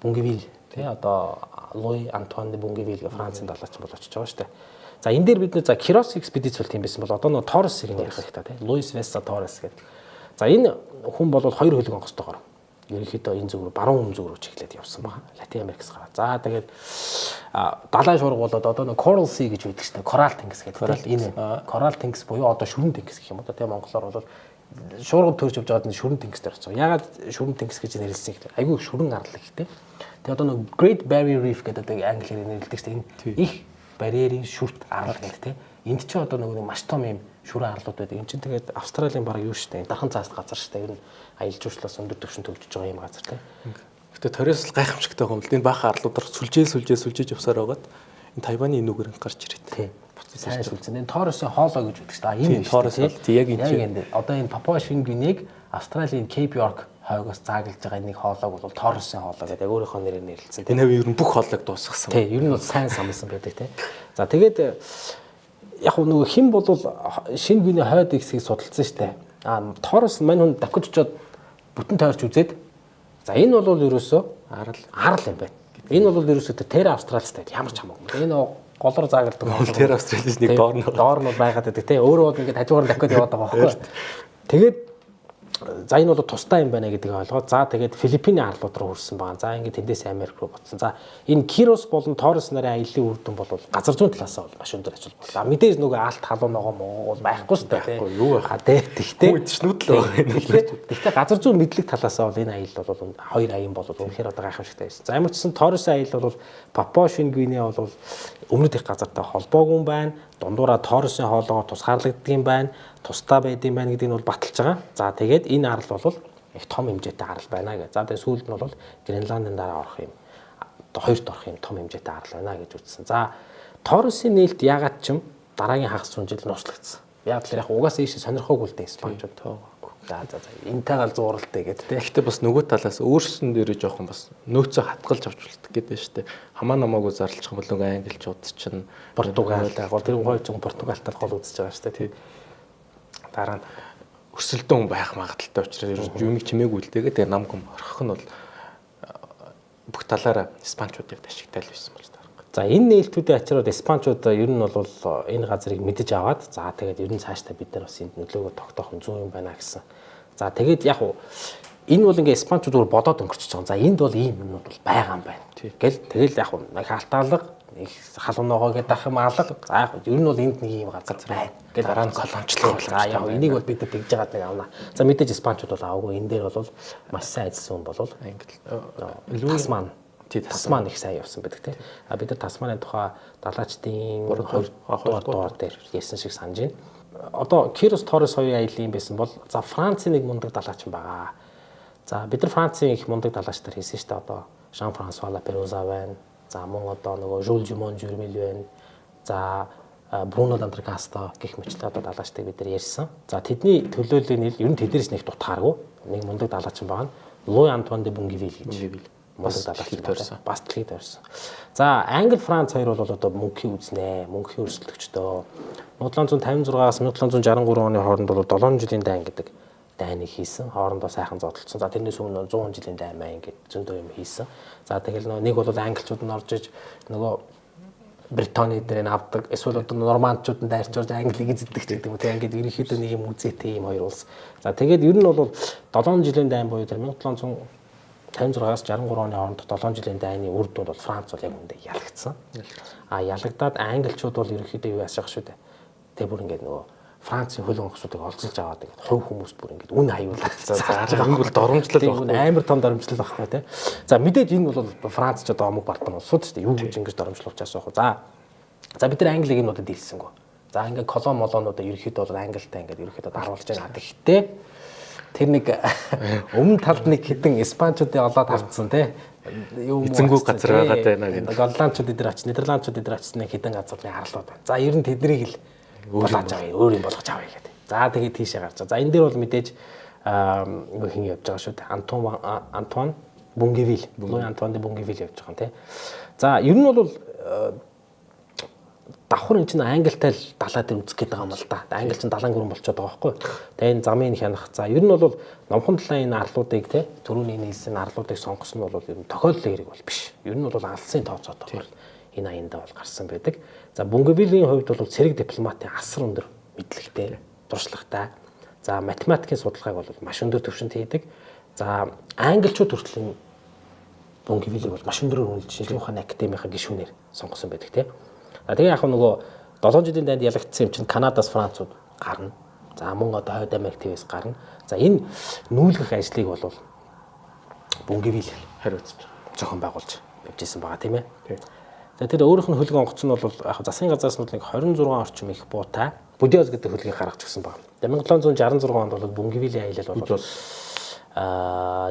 Бунгевил тий одоо Луи Антуан де Бунгевил гэх Францын далаач бол очиж байгаа шүү дээ. За энэ дээр бид нөө за Кирос экспедиц бол тийм байсан бол одоо нөө Торресыг ярих хэрэгтэй тий. Луис Веса Торрес гэдэг. За энэ хүн бол 2 хөлөг онгоцтойгоор ерөнхийдөө энэ зүг рүү баруун зүг рүү чиглээд явсан байна. Латин Америкс гараа. За тэгээд далайн шуурга болоод одоо нөө Coral Sea гэж байдаг шүү дээ. Корал тэнгис гэдэг. Энэ Корал тэнгис буюу одоо шүрэн тэнгис гэх юм уу. Тэгээ монголоор бол шуургад төрж явж байгаад шүрэн тэнгис дээр очив. Ягаад шүрэн тэнгис гэж нэрлсэн гэхээр айгүй шүрэн арал ихтэй. Тэгээ одоо нөө Great Barrier Reef гэдэг англиар нэрлэдэг шүү дээ. Энэ их барьерийн шүрт арал гэдэг тийм. Энд ч одоо нэг маш том юм шүрэн арлууд байдаг. Энд чинь тэгээд Австралийн баг юу штэ. Дархан цаас газар штэ. Ер нь аялал жуулчлалаас өндөр түвшинд төгжиж байгаа юм газар тийм. Гэтэ торьёос гайхамшигтай юм л энэ баахан арлуудаар сүлжээж явсаар байгаад энэ Тайваны нүгэр гарч ирээд. Тийм. Сайн сүлжээ. Энэ Торресын хоолой гэж үүдэг шүү дээ. Энэ Торрес яг энэ. Одоо энэ Папуа Шинэ Гвинег Австралийн Cape York хойгоос зааглаж байгаа нэг хоолойг бол Торресын хоолой гэдэг яг өөрийнхөө нэрээр нэрлэсэн. Энэ хавь ер нь бүх хоолойг дуусгасан. Тийм. Ер нь бол сайн самлсан байдаг тийм. За тэгээд яг нөгөө хэн бол Шинэ Гвиней хойд хэсгийг судалсан шүү дээ. Торрес мань хүн давхиж очоод бүтэн тойрч үзээд за энэ бол ерөөсөө арал юм байна. Энэ бол ерөөсөө Terra Australis гэдэг ямар ч хамаагүй. Энэ голор заагалдаг. Terra Australis нэг доор нь байгаад байдаг тийм. Өөрөө бол ингээд хажуугаар давхиж яваад байгаа байхгүй. Тэгээд за энэ бол тустай юм байна гэдгийг ойлгоод за тэгээд Филиппиний арлууд руу хүрсэн байгаа. За ингээд тэндээс Америк руу буцсан. За энэ Кирос болон Торрес нарын аяллаа үр дүн бол газар зүйн талаас нь маш өндөр ачаал боллоо. Мэдээж нөгөө алт халуун ногоо муу байхгүй шүү дээ. Юу байх. Тэгтээ үдшнүүд л байгаа. Тэгтээ газар зүйн мэдлэг талаас нь бол энэ аялал бол хоёр аян бол үнэхээр одоо гайхамшигтай байсан. За ямар ч гэсэн Торресын аялал бол Папуа Шинэ Гвиней бол өмнөд их газартай холбоогүй юм байна. Дундуура Торресын хоолойгоор тусгаарлагддаг юм байна. Тусдаа байдсан байна гэдгийг нь бол баталж байгаа. За тэгээд энэ арал бол их том хэмжээтэй арал байна гэж. За тэгээд сүүлд нь бол Гренландын дараа орох юм. Хоёрт орох юм том хэмжээтэй арал байна гэж үзсэн. За Торресын нээлт ягаад ч юм дараагийн хагас зуун жил нууцлагдсан. Яг л яг угаасаа ийш сонирхоогүй л дээ испанчууд. За энтэйгэл зууралтай гэдэг тийм. Гэхдээ бас нөгөө талаас өөрсөн дээрээ жоохон бас нөөцөө хатгалж авч болтго гэдэг шүү дээ. Хамаа намаагүй зарлчих юм бол нөгөө англичууд чинь Португал агуу тэр гой зөв Португалтай гол үзэж байгаа шүү дээ. Дараа нь өсөлтөн байх магадaltaй учраас юмыг чимээгүй л дээ. Тэгээ нам гом орхих нь бол бүх талаараа испанчуудыг ашигтай л байсан болж байгаа. За энэ нээлтүүдийн ачаарууд испанчууд ер нь бол энэ газрыг мэдэж аваад за тэгээд ер нь цаашдаа бид нар бас энд нөлөөгөө тогтоох нь зүүн юм байна гэсэн. За тэгээд яг уу энэ бол ингээ испанчууд зүгээр бодоод өнгөрчихөж байгаа. За энд бол ийм юмнууд бол байгаа юм байна. Тэгэл тэгэл яг уу нэг хаалтаалга их халуун ногоо гэдэг ах юм алга. За яг ер нь бол энд нэг ийм газар байна. Гэл дараа нь колоничлог болох. За яг энийг бол бид нар тэгж жагаад нэг авна. За мэдээж испанчууд бол аваагүй энэ дээр бол маш сайн ажилласан хүн болвол Тасман Тасман их сайн явсан байдаг тийм. А бид нар Тасманы тухай далаачдын 2 дугаар дээр ярьсан шиг санаж байна. Одоо Кирос Торрес хоёрын аялын байсан бол за Францын нэг мундаг далаач байгаа. За бид нар Францын их мундаг далаачтар хийсэн шүү дээ. Одоо Жан-Франсуа Лапероза байна. За мөн одоо нөгөө Жюл Жумон Журмил байна. За Бруно Ландргасто гэх мэтлээ одоо далаачтыг бид нар ярьсан. За тэдний төлөөллийн нэл ер нь тэднээс нэг дутгааргүй. Нэг мундаг далаач байгаа. Луи Антуан де Бунгивил гэж. Бас далаачд төрсэн. Бас дэлхийд төрсэн. За Англи Франц хоёр бол одоо мөнхийн үзнэ, мөнхийн өрсөлдөгчдөө 1756-аас 1763 оны хооронд бол 7 жилийн дайн гэдэг дайныг хийсэн. Хоорондоо сайхан зодтолсон. За тэрнээс өмнө 100 жилийн дайн маяг гэдэг зөндөө юм хийсэн. За тэгэл нэг бол англичууд нь орж иж нөгөө Британий дээр нь авдаг. Эсвэл одоо нормандчууд нь дайрч орж Англиг эзэддэг ч гэдэг юм. Тэг ингээд ерөнхийдөө нэг юм үзээтэй юм хоёр улс. За тэгээд ер нь бол 7 жилийн дайн буюу тэр 1756-аас 63 оны хооронд 7 жилийн дайны үр дүнд бол Франц бол яг үндэ ялагдсан. А ялагдаад англичууд бол ерөнхийдөө юу яасах шүү дээ. Тэгээ бүр ингээд нөгөө Францын хөл онгоцуудыг олзолж аваад ингээд хувь хүмүүст бүр ингээд үн аюуллагдсан. За энэ бол доромжлол байна. Амар том доромжлол багхгүй тий. За мэдээж энэ бол Франц ч одоо омог бартан улсууд шүү дээ. Юу гэж ингэж доромжлуулж асуух вэ? За бид нар Англиг энэ удаад дийлсэнгөө. За ингээд колон молонуудаа ерөнхийдөө бол Англитай ингээд ерөнхийдөө даруулж байгаа. Гэхдээ тэр нэг өмнө талд нэг хідэн испанчуудын олоод авцсан тий. Эзэнгүү газар байгаад байна гэдэг. Голландчууд эдэр очиж, Нидерландчууд эдэр очиж нэг хідэн газрын харлууд байна. За ер нь тэднийг л болгож авъя, өөр юм болгож авъя гэдэг. За тэгээд тийшээ гарч. За энэ дээр бол мэдээж хин явж байгаа шүү дээ. Антуан Бунгивил, Луи Антуан де Бунгивил явж байгаа юм тий. За ер нь бол давхар энэ чинь англитай л далаа дээр үзэх гээд байгаа юм л да. Англи чинь далайн гүрэн болчиход байгаа байхгүй. Тэгээ энэ замын хянах. За ер нь бол номхон талын энэ арлуудыг те түрүүний нийлсэн арлуудыг сонгосон нь бол ер нь тохиолдлын хэрэг бол биш. Ер нь бол алсын тооцоотойгоор энэ аяндаа бол гарсан байдаг. За Бунгивилийн хувьд бол цэрэг дипломатын асар өндөр мэдлэгтэй, туршлагатай. За математикийн судалгааг бол маш өндөр түвшинд хийдэг. За англичууд хүртэл Бунгивилийг бол маш өндөрөөр үнэлж шинжлэх ухааны академийн гишүүнээр сонгосон байдаг те. Тэгээ яг нөгөө 7 жилийн дайнд ялагдсан юм чинь Канадаас Францууд гарна. За мөн одоо Хойд Америк твээс гарна. За энэ нүүлгэх ажлыг бол Бунгивил хариуцж зохион байгуулж явж исэн байгаа тийм ээ. За тэр өөрийнх нь хөлөг онгоц нь бол яг засгийн газраас нь нэг 26 орчим их буутай Будиоз гэдэг хөлгийг гаргаж өгсөн байна. 1766 онд бол Бунгивилийн аялал бол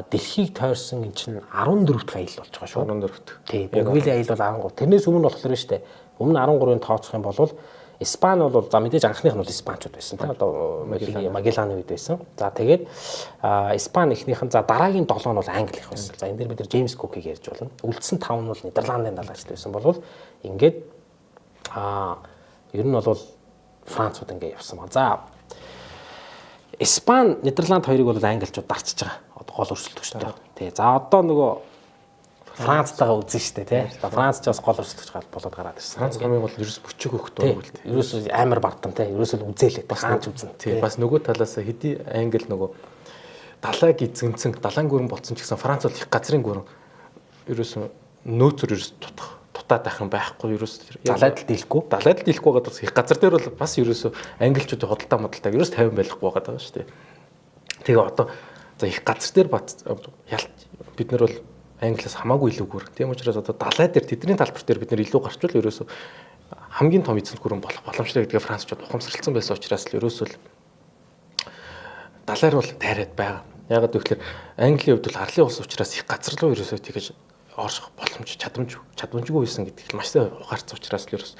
дэлхийг тойрсон эн чинь 14-р аялал болж байгаа шүү. 14-р. Тийм. Бунгивилийн аялал бол 13. Тэрнээс өмнө болохоор шүү дээ. Өмнө 13-ыг тооцох юм бол Испани бол за мэдээж анхных нь бол испанчууд байсан тийм одоо Магелланы үед байсан. За тэгээд Испани эхнийх нь за дараагийн 7 нь бол англи их байсан. За энэ дээр бид нар Джеймс Кукийг ярьж байна. Үлдсэн 5 нь бол Нидерландын далайчтай байсан болвол ингээд ер нь бол Францууд ингээд явсан байна. За Испани, Нидерланд хоёрыг бол англичууд дарчиж байгаа. Одоо гол өрсөлдөгчтэй. Тий. За одоо нөгөө Францтайгаа үзэн штэ тий. Франц ч бас гол өрсөлдөгч болоод гараад ирсэн. Франц хамгийн гол ерөөс бүчиг хөхт байгаа үл тий. Ерөөс амар бардам тий. Ерөөс л үзээлээ. Франц үзэн. Тий. Бас нөгөө талаас хэдий англи нөгөө далайг эзэмсэн, далайн гүрэн болцсон ч гэсэн Франц бол их газрын гүрэн ерөөс нөөцөр ерөөс дутаад байх юм байхгүй ерөөс далайд л дийлэхгүй. Далайд л дийлэхгүй байгаа бас их газар дээр бол бас ерөөс англичуудын худалдаа модалтай ерөөс 50 байхгүй байгаа шүү дээ. Тэгээ одоо за их газар дээр ялт бид нар бол англиас хамаагүй илүүгүр. Тийм учраас одоо далай дээр тэдний талбар дээр бид нэр илүү гарчвал ерөөсөө хамгийн том эзэнт гүрэн болох боломжтой гэдгээ Францчууд ухамсарлсан байсан учраас л ерөөсөө далайр бол тайраад байгаа. Ягаад гэвэл Английн хувьд бол арлын улс учраас их газар руу ерөөсөө тэгэж орох боломж чадамжгүй байсан гэдэг нь маш сайн ухаарц учраас л ерөөс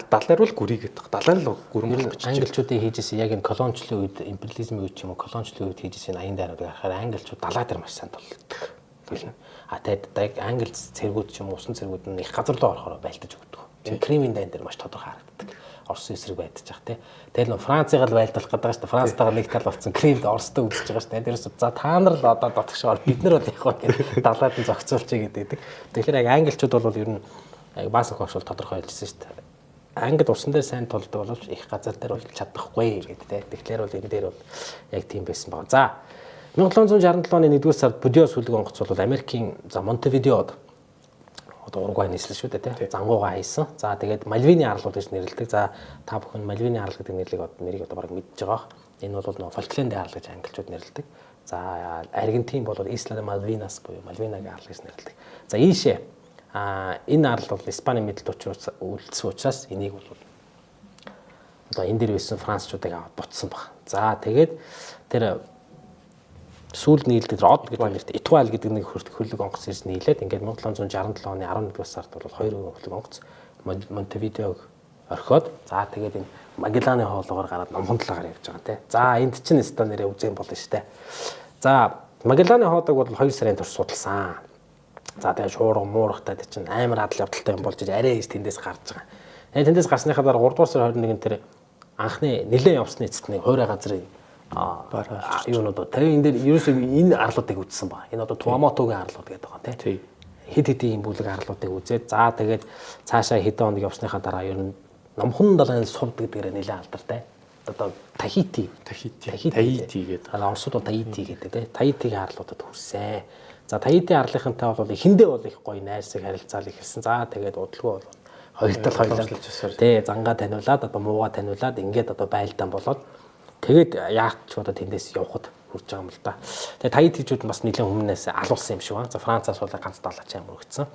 далаар бол гүрийгээд далаар л гүрэн болох гэж англичуудын хийжсэн яг энэ колоничлын үед империализмын үед ч юм уу колоничлын үед хийжсэн аян дайнуудыг харахаар англичууд далаа дээр маш сайн толдог. А тэгээд англи цэргүүд ч юм уу усан цэргүүд нь их газар руу орохоор байлдаж өгдөг. Тийм Кремийн дайн дээр маш тодорхой харагддаг. Орос эсрэг байдчих тий. Тэгэл нөө Францыг л байлдуулах гэдэг шүү дээ. Францтайгаа нэг тал болсон Кремд Оростой үзэж байгаа шүү дээ. Дээрээс за та нар л одоо дотгошоор бид нар бол яг хаа гэдэг далаад нь зохицуулчих гэдэг. Тэгэхээр яг англичууд бол ер нь яг баасан хогш бол тодорхой хэлсэн шүү дээ. Англи усан дээр сайн толдог боловч их газар дээр бол чадахгүй гэдэг тий. Тэгэхээр бол энэ дээр бол яг тийм байсан байна. За 1767 оны 1-р сард Будио сүлэг онгоц бол Америкийн Монтевидеод одоо Уругвай нийслэл шүү дээ тий. Зангуугаа хайсан. За тэгээд Мальвины арлууд гэж нэрлэдэг. За та бүхэн Мальвины арал гэдэг нэрийг одоо бараг мэдж байгаа. Энэ бол нөгөө Фолклендийн арал гэж англичууд нэрлэдэг. За Аргентин бол Исла де Малвинас буюу Мальвинагийн арал гэж нэрлэдэг. За ийшээ энэ арал бол Испанийн мэдэлд үлдсэн учраас энийг бол одоо энэ дэр байсан францчуудыг аваад буцсан баг. За тэгээд тэр сүүл нийлдэг Род гэдэг нэрт Этуаль гэдэг нэг хөлөг онгоц ирж нийлээд ингээд 1767 оны 11-р сард бол 2 хөлөг онгоц Монтевидеог орхиод за тэгээд энэ Магелланы хоолоогоор гараад номхон талаагаар явж байгаа тий. За энд чинь өстө нэрээ үзэн болно штэ. За Магелланы хоолойг бол 2 сарын турш судалсан. За тэгээд шуурга муургатай чинь амар адал явдалтай юм болж арай ийж тэндээс гарч байгаа. Тэгээд тэндээс гарсныхаа дараа 3-р сарын 21-нд тэр анхны нэлээд явсны эцэст нэг хуурай газрын юунууд тэгээ энэ дээр ерөөсөө энэ арлуудыг үзсэн ба. Энэ одоо Туаматогийн арлууд гэдэг байгаа тийм. Хэд хэдийн бүлэг арлуудыг үзээд за тэгээд цаашаа хэдэн хоног явсныхаа дараа ер нь номхон далайн сувд гэдгээр нэлээд алдартай. Одоо Tahiti гэдэг. Оросууд бол Tahiti гэдэг тийм. Tahiti-гийн арлуудад хүрсэн. За Tahiti арлынхантай бол эхэндээ бол их гоё найрсаг харилцаал ихэлсэн. За тэгээд удалгүй бол хоёр тал хоёлаа тий зангаа таниулаад одоо муугаа таниулаад ингээд одоо байлдаан болоод тэгээд яах ч одоо тэндээс явхад хүрч байгаа юм л да. Тэгээд Tahiti-чууд бас нэлээд өмнөөс алуулсан юм шиг байна. За Францаас бол ганц далаач юм өргөцсөн.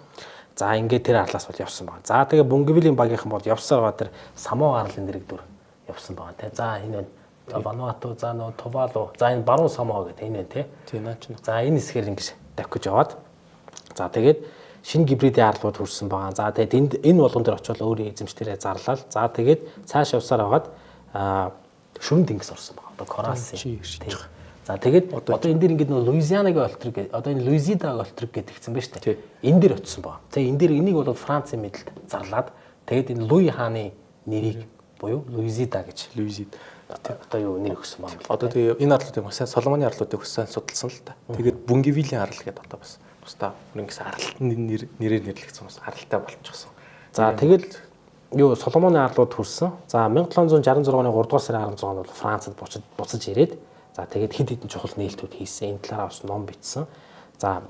За ингээд тэр арлаас бол явсан байна. За тэгээд Бунгевилийн багийнхан бол явсаар ба тэр Само арлын нэрэгдүр явсан байна тий. За энэ Вануату за нөө Тувалу за энэ баруун Само гэдэг энэ тий. Тийм наач. За энэ хэсгээр ингэж давхиж яваад за тэгээд шинэ гибридийн арлууд хүрсэн байгаа. За тэгээд энэ болгон дээр очиод өөрийн эзэмшлэрээ зарлал. За тэгээд цааш явсаар хагаад шүрэн тэнгис орсон байгаа. Одоо Коралсын. За тэгээд одоо энэ дэр ингээд нөө Луизианагийн олтрыг одоо энэ Луизидагийн олтрыг гэдгийгсэн байна шүү дээ. Энэ дэр очисон байгаа. Тэгээд энэ дэр энийг бол Францын мэдэлд зарлаад тэгээд энэ Луи хааны нэрийг буюу Луизида гэж одоо юу нэр өгсөн байна. Одоо тэгээ энэ арлуудыг маш сайн Соломоны арлуудыг бас сайн судалсан л та. Тэгээд Бунгевилийн арал гэдэг одоо бас тусдаа нэгээс аралтны нэрээр нэрлэгдсэн бас аралтай болчихсон. За тэгэл юу Соломоны арлууд хүрсэн. За 1766 оны 3 дугаар сарын 16-нд бол Францад буцаж ирээд за тэгээд хэд хэдэн чухал нээлтүүд хийсэн. Энэ талаараа бас ном бичсэн. За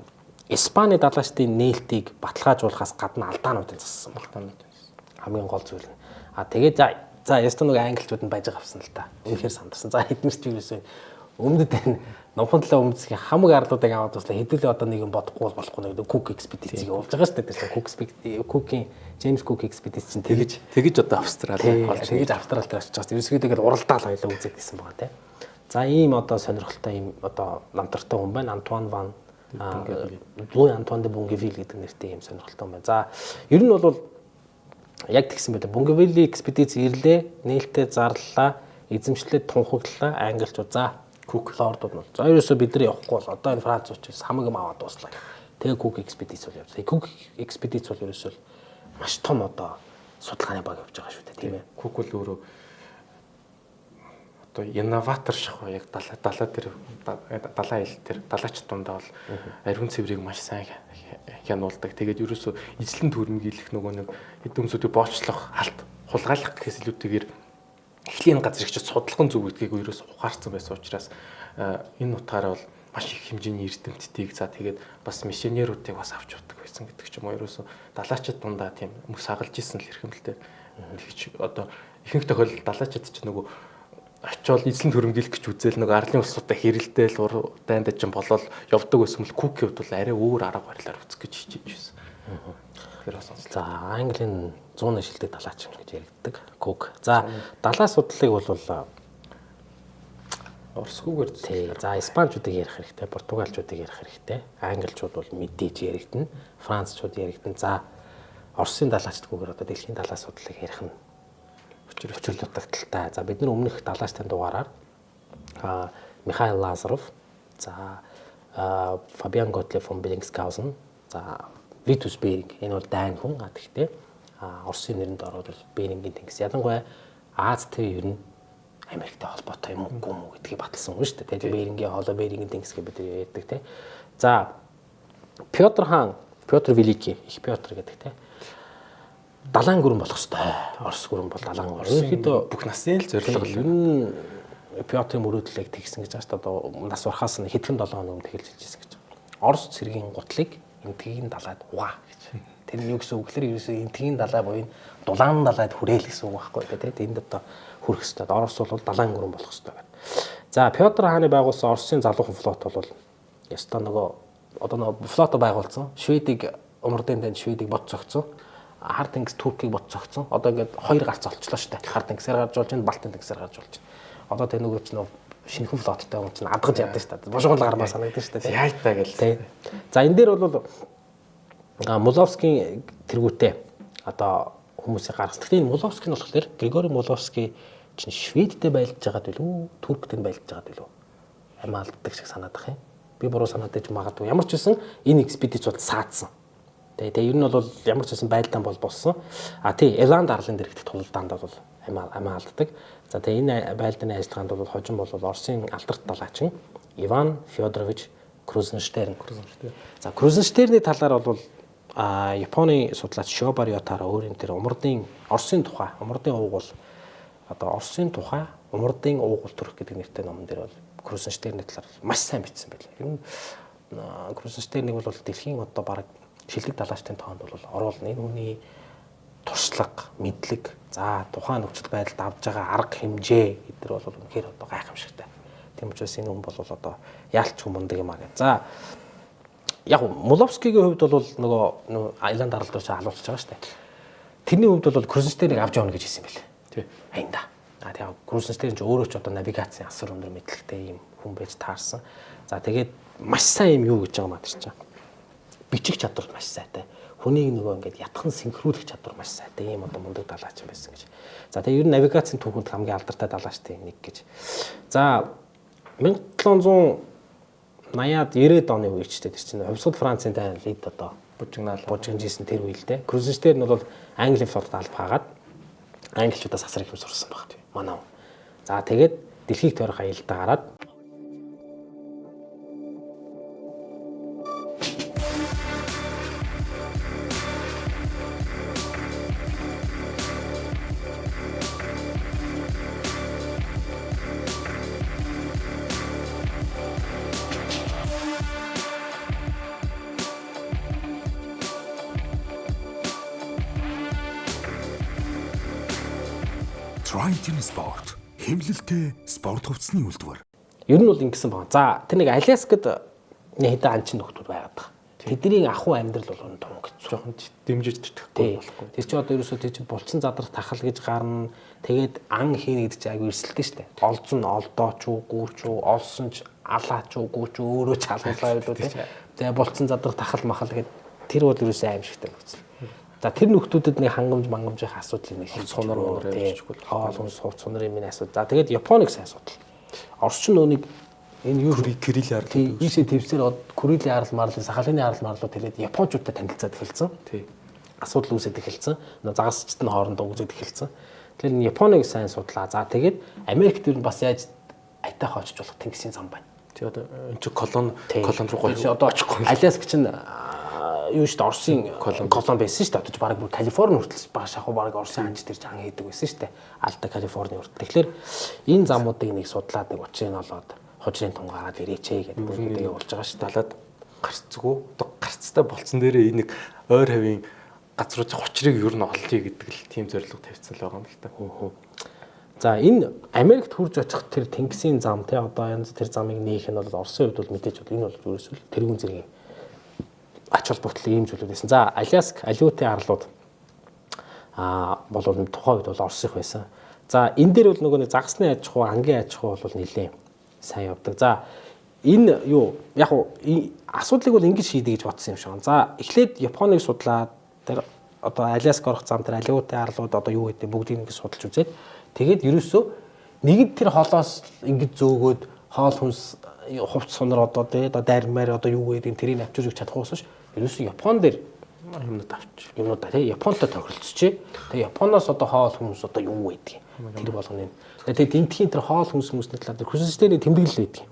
Испани далаачдын нээлтийг баталгаажуулахаас гадна алдаануудыг зассан байна. Хамгийн гол зүйл нь. Тэгээд за ястаа нэг англичууд нь бажиг авсан л та. Үнэхээр сандарсан. За хэдмэрч юусэн өмнөд энэ номхон талаа өмнөсгийн хамаг арлуудыг аваад туслаа хэдүүлээ одоо нэг юм бодохгүй болохгүй нэг Cook экспедицийг явуулж байгаа шүү дээ. Cook-ийн James Cook экспедиц чинь тэгэж одоо Австрали тэгэж Австрал дээр очиж байгаа. Ерөөсөө тэгээд уралдаал хоёлаа үзээд гисэн байгаа тийм. За ийм одоо сонирхолтой ийм одоо намтартай хүн байна. Антуан Ван Луи Антуан де Бунгевил гэдэг нэртэй ийм сонирхолтой хүн байна. За ер нь бол яг тэгсэн байлаа. Бунгевилийн экспедиц ирлээ, нээлттэй зарлаа, эзэмшлээд тунхаглалаа, англичууд за Cook лордууд нь. За ерөөсөө бид нар явахгүй бол одоо энэ Францчууд хамаг юм аваад дуслаа. Тэгээ Cook экспедиц бол явж. Cook экспедиц бол ерөөсөө маш том одоо судалгааны баг явж байгаа шүү дээ, тийм ээ. Cook бол өөрөө одоо инноватор шахуу яг далаа дээр далаа ил дээр далаач дундаа бол ариун цэврийг маш сайн хянуулдаг. Тэгээд ерөөсөө эзлэн төрмөг илэх нөгөө нэг хэд өмсүүдийг боочлох, халт хулгайлах гэхээс илүүтэйгээр эхлийн газар их ч судалган зүг гэдгийг ерөөс ухаарсан байсан учраас энэ утгаараа бол маш их хэмжээний эрдэмтдийг за тэгээд бас миссионеруудыг бас авч явдаг байсан гэдэг ч юм уу. Ерөөсөө далаачид дундаа тийм мөс сагалж исэн л хэрхэмлэлтэй. Тэгж одоо ихэнх тохиолдолд далаачид ч нөгөө очиод эзлэн төрөмгийлэх гэж үзэл нэг арлын усуудаа хэрэлдээл дайнд ч юм болол явдаг байсан бол Cook-ийн хувьд бол арай өөр арга барилаар үзэх гэж хичээж байсан. Тэр бас за Английн 100 шилдэг далаач гэж яригддаг Cook. За далаа судлалыг бол Оросгүйгээр тий. За испанчуудыг ярих хэрэгтэй, португалчуудыг ярих хэрэгтэй. Англичууд бол мэдээж яригдана, францчууд яригдана. За Оросын далаачдгүйгээр одоо дэлхийн далай асуудлыг ярих нь учир дутагдaltaй. За бид нар өмнөх далаачдын дугаараар Михаил Лазаров, за Фабиан Готлеб фон Беллингсгаузен, за Витус Беринг энэ бол дайн хүн. Гэхдээ Оросын нэрэнд ороод Берингийн тэнгис ялангуяа Аз тэр ер нь Америктэй холбоотой юм уу гүм үү гэдгийг баталсан хүн шүү дээ. Тэгээд Берингийн хоолой Берингийн тэнгис гэж бид ярьдаг те. За Петр хаан, Петр Великий, их Петр гэдэг те. Далайн гүрэн болох хэвээр. Орос гүрэн бол далайн гүрэн. Ерөнхийдөө бүх насны л зорилго ер нь Петрийн мөрөөдлийг тэгсэн гэж байна. Одоо нас урахаас нь хэдхэн 7 хоног өмнө тэгэлж хэлжсэн гэж. Орос цэргийн гутлыг энтгийн далайд угаа гэж. Тэр нь юу гэсэн үг гэхээр ерөөсөө энтгийн далай буюу дулаан далайд хүрээл гэсэн үг байхгүй тийм. Энд одоо хүрэх хэвээр. Орос бол далайн гүрэн болох хэвээр байна. За Петр хааны байгуулсан Оросын залуухан флот бол яста нөгөө одоо нөгөө флото байгуулсан. Шведийг умардын танд Шведийг бод цогцсон. Хар тэнгис Туркийг бод цогцсон. Одоо ингээд хоёр гарц олчлоо шүү дээ. Хар тэнгисээр гарч болж байна, Балтийн тэнгисээр гарч болж байна. Одоо тэр нөгөө ч нөгөө шинэхэн флоттой юм чинь адгаж яддаг шүү дээ. Бошгол гармаа санагдаж шүү дээ. Яайтаа гэл. За энэ дээр бол Муловскийн тэргүүтээ одоо хүмүүсийг гаргасан. Гэхдээ энэ Муловский нь болохоор Григорий Муловский чинь Шведтэй байлж байгаад билүү, Турктэй байлж байгаад билүү. Амиа алддаг шиг санагдах юм. Би буруу санагдаж магадгүй. Ямар ч байсан энэ экспедиц бол саадсан. Тэгээ ер нь бол ямар ч байсан байлдаан бол болсон. Тий, Ирланд арлын дэрэгдэх тулалдаанд бол амиа алддаг. За тэгээ энэ байлдааны ажиллагаанд бол хожим бол Оросын алдарт далайчин Иван Фёдорович Крузенштерн. За Крузенштерний талаар бол Японы судлаач Шобар Ятара өөрийн тэр умардын Оросын тухай, умардын уугуул одоо Оросын тухай, умардын уугуул төрх гэдэг нэртэй номон дээр бол Крузенштерний талаар маш сайн бичсэн байлаа. Ер нь Крузенштернийг бол дэлхийн одоо бараг шилдэг далаачдын тоонд бол оруулна. Энэ хүний туршлага, мэдлэг, за тухайн нөхцөл байдалд авж байгаа арга хэмжээ эдгээр бол үнэхээр одоо гайхамшигтай. Тийм учраас энэ хүн бол одоо яалч хүн мундаг юм аа гэж. За яг Муловскигийн хувьд бол нөгөө Айланд арал дээрч алуулж байгаа шүү дээ. Тэрний хувьд бол Крузенштернийг авч явна гэж хэлсэн байлээ. Тий. Аянда. Тэгээ Крузенштерн ч өөрөө ч одоо навигацийн асар өндөр мэдлэгтэй юм хүн байж таарсан. За тэгээд маш сайн юм юу гэж байгаа маа тэр чинь. Бичих чадвар маш сайтай. Хүнийг нөгөө ингээд ятхан синхруулах чадвар маш сайтай. Ийм одоо мундаг далаач байсан гэж. За тэгээ ер нь навигацийн түүхэнд хамгийн алдартай далаачтай нэг гэж. За 1780-аад 90-ад оны үеч тэр чинь хувьсгал Францын тань лид одоо бужигнажсэн тэр үе л дээ. Крузенштерн нь бол Английн флотод алба хаагаад англичуудаас асар их юм сурсан баг тийм. Манай. За тэгээд дэлхийг тойрох аялалдаа гараад Triton Sport хэвлэлтэй спорт хувцсны үйлдвэр. Ер нь бол ингэсэн байна. За тэр нэг Аляскад хэдэн анчин нөхдүүд байгаад байгаа. Тэдний ахуй амьдрал бол том гэж жоохон дэмжиж тэтгэхгүй болохгүй. Тэр чи одоо ерөөсөө тэр чи булчин задрах тахал гэж гарна. Тэгээд ан хийнэ гэдэг чи аягүй эрсэлтэй шүү дээ. Олзон олдооч уу, гүүч үү, олсон ч алаач уу, гүүч өөрөө ч халуулаа байлуу тийм. Тэгээ булчин задрах тахал махал гэдэг тэр бол ерөөсөө аимшигтай нөхцөл. За тэр нөхдүүдэд нэг хангамж мангамжих асуудал нэг сунар явчихгүй. Хоол сууц сунарын минь асуудал. За тэгээд Японыг сайн асуудал. Орчин нөөник энэ юу Кирилл арал ийшээ твсээр Кириллийн арал марлын сахалины арал марлууд тэгээд японочдод танилцаад эхэлсэн. Тий. Асуудал үүсэж эхэлсэн. Загасчдын хоорондоо үзэж эхэлсэн. Тэгэхээр Японыг сайн судлаа. За тэгээд Америкт ер нь бас яаж айтайх очиж болох тэнгисийн зам байна. Тий одоо энэ чи колон руу гоё. Одоо очихгүй. Аляск чинь юу шүү дээ Оросын колон байсан шүү дээ. Одоо бараг бүр Калифорни хүртэл баг шахуу бараг Оросын ханж тэрж хан хийдэг байсан шүү дээ. Алта Калифорни хүртэл. Тэгэхээр энэ замуудыг нэг судлаад нэг учрыг нь олоод хожрын тун гараад ирээчээ гэдэг бүгдээ явуулж байгаа шүү дээ. Далаад гарцгүй. Одоо гарцтай болцсон дээрээ энэ нэг ойр хавийн газруудын учрыг ер нь олъё гэдэг л тийм зорилго тавьсан л байгаа юм л та. За энэ Америкт хурж очих тэр тэнгисийн зам тий одоо янз тэр замыг нээх нь бол Оросын хувьд бол мэдээж бол энэ бол ерөөсөө тэрүүн зэргийн ач холбогдлын ийм зүйлүүд байсан. За Аляск, Алиутын арлууд тухайн үед бол Оросынх байсан. За энэ дээр бол нөгөө нэг загасны аж ахуй, ангийн аж ахуй бол нэлээд сайн явдаг. За энэ юу яг уу асуудлыг бол ингэж шийдэ гэж бодсон юм шиг байна. За эхлээд Японыг судлаад тэр одоо Аляск орох зам тэр алиутын арлууд одоо юу гэдэг бүгдийг ингэ судалж үзээд тэгээд ерөөсөө нэгд тэр холоос ингэж зөөгөөд хоол хүнс хувц сунар одоо тэгээд дайрмаар одоо юу гэдэг тэрийг авчирж өгч чадах уусаш ерөөсөө Япон дээр юмнууд тий Японтой тохиролцчихээ. Тэгээ Японоос одоо хоол хүнс одоо юу гэдэг тэр болгоны. Тэгээд эндхийн тэр хоол хүнс хүмүүсний талаар хүсэлтний тэмдэглэл байдаг.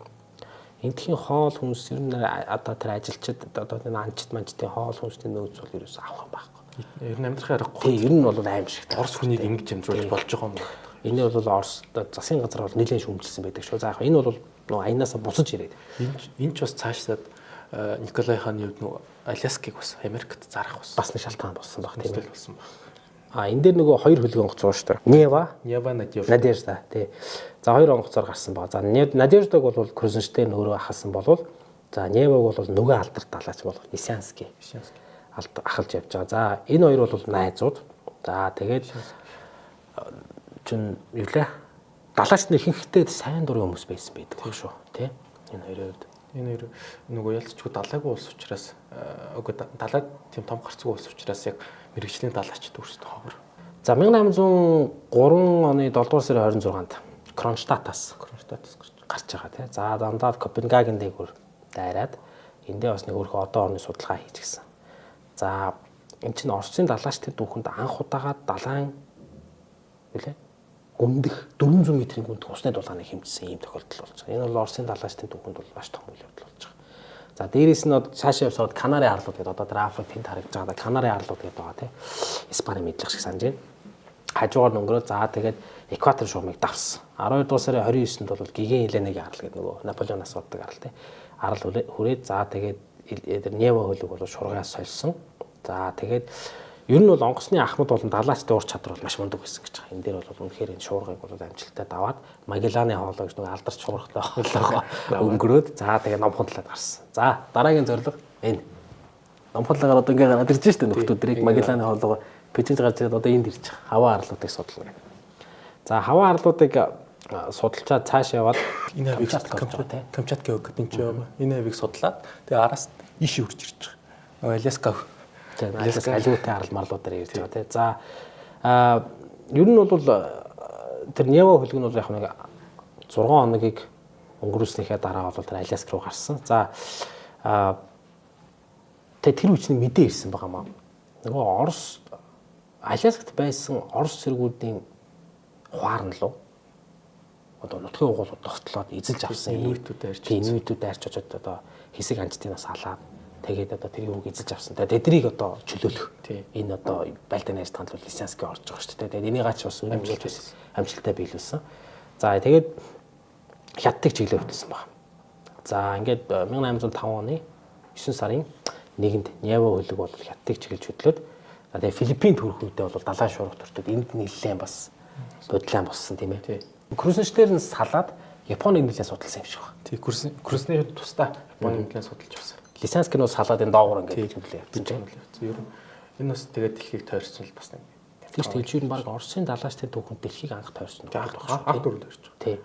Эндхийн хоол хүнс ер нь одоо тэр ажилчид одоо энэ анчт манчтын хоол хүнсний нөөц бол ерөөсөө авах юм байхгүй. Ер нь амьдрахын аргагүй. Тий ер нь бол аим шиг. Орос хүнийг ингэж амжруулж болж байгаа юм байна. Энэ бол Орос засгийн газар бол нэлээд шүүмжилсэн байдаг шүү. За яг энэ бол нөгөө аянаасаа бусаж ирээд. Энд ч бас цаашдаад Николай хааны хувьд нөгөө Аляскийг бас Америкт зарах бас нэг шалтгаан болсон баг тийм ээ болсон баг. Энэ дээр нөгөө хоёр хөлөг онгоц байгаа шүү дээ. Нева Надежда тий. За хоёр онгоцоор гарсан баг. За Надеждаг бол Крузенштерн өөрөө ахалсан болвол за Неваг бол нөгөө алдарт далаач бол Лисянский ахалж явж байгаа. За энэ хоёр бол найзууд. За тэгээд чин юу лээ? Далаач нэг ихэнхдээ сайн дурын хүмүүс байсан байдаг баг шүү. Тий. Энэ хоёрын хувьд энэ хоёр нөгөө ялцчгүй далайгүй улс учраас үгүй далайд тийм том гарцгүй улс учраас яг мэрэгжлийн далаачд өөрсдөө ховор. За 1803 оны 7 дугаар сарын 26-нд Кронштадтаас гарч байгаа тийм. За дандаа Копенгаген дээгүүр дайраад эндээ бас нэг өөрхөн одон орны судалгаа хийчихсэн. За эн чинь Оросын далаачдын дүүхэнд анх удаага далайн үлээ гүндэх 400 м-ийн гүндэх усны дулааныг хэмжсэн ийм тохиолдол болж байгаа. Энэ бол Оросын далаачдын дүүхэнд бол маш том үйл явдал болж байгаа. За дээрээс нь цаашаа явсаад Канари арлууд гэдэг одоо тэр Африк тэнд харагдж байгаа Канари арлууд гэдэг байгаа тийм. Испани мэдлэг шиг санаж байна. Хажуугаар өнгөрөө за тэгээд экватор шугамыг давсан. 12 дугаар сарын 29-нд бол Гиген Еленагийн арал гэдэг нөгөө Наполеоноос уддаг арал тийм. Арал хүрээд за тэгээд Нева хөлөг бол шургаас сольсон. За тэгээд ер нь бол онгоцны ахмад болон далаачтай ур чадвар бол маш мундаг байсан гэж байгаа. Энэ дээр бол үнэхээр энэ шуургыг бол амжилттай даваад Магелланы хоолой гэж нөгөө алдарч шуургатай хоолойгоо өнгөрөөд за тэгээд номхон талаад гарсан. За дараагийн зорилго энэ. Номхон талаагаар одоо ингээ гараад ирж штэ нөхдүүдэрийг Магелланы хоолойгоо пэжэнд гарч ирээд одоо энд ирж байгаа. Хаваа арлуудыг судлаа. За хаваа арлуудыг судалчаад цааш яваад энэ хавийг Камчатка гэдэг энэ ч юм. Энэ хавийг судлаад тэгээ араас иш үрж ирж байгаа. Аляска Аляск алиутын арал марлуудаар ирж байгаа тийм. За ер нь бол тэр Нева хөлөг нь бол яг нэг 6 хоногийг өнгөрүүлснийхээ дараа бол тэр Аляск руу гарсан. За тэр үчний мэдээ ирсэн байгаа маа. Нөгөө Орос Аляскт байсан Орос цэргүүдийн хуарн лу одоо нутгийн угуулууд тогтлоод эзэлж авсан инуитүүд арч очоод одоо хэсэг анчтын бас халаад тэгээд одоо тэр юуг эзэлж авсан. Тэднийг одоо чөлөөлөх. Энэ одоо Балтийн найз танд бол Лисянский орж байгаа шүү дээ. Тэгээд энийг гач бас амжилттай биелүүлсэн. За тэгээд хятадыг чиглээ хөтлсөн баг. За ингээд 1805 оны 9 сарын 1-нд Нева хөлөг бол хятадыг чиглэж хөтлөөд тэгээд Филиппин төрөх үедээ бол далайн шуурга төртөд энд нэлээд бас бодлон болсон тийм ээ. Крузенштерн салаад Японыг нэлээд судалсан юм шиг байна. Тий Крузенштерны тусдаа Японыг нэлээд судалж авсан. Лисянский нус салаад энэ доогуур ингээд хөвлөө явсан тийм. Ер нь энэ бас тэгээд дэлхийг тойрсон л бас нэг. Тэгж тэгж баг Оросын далаачдын түүхэнд дэлхийг анх тойрсон. Анх дөрөв тойрч байгаа. Тий.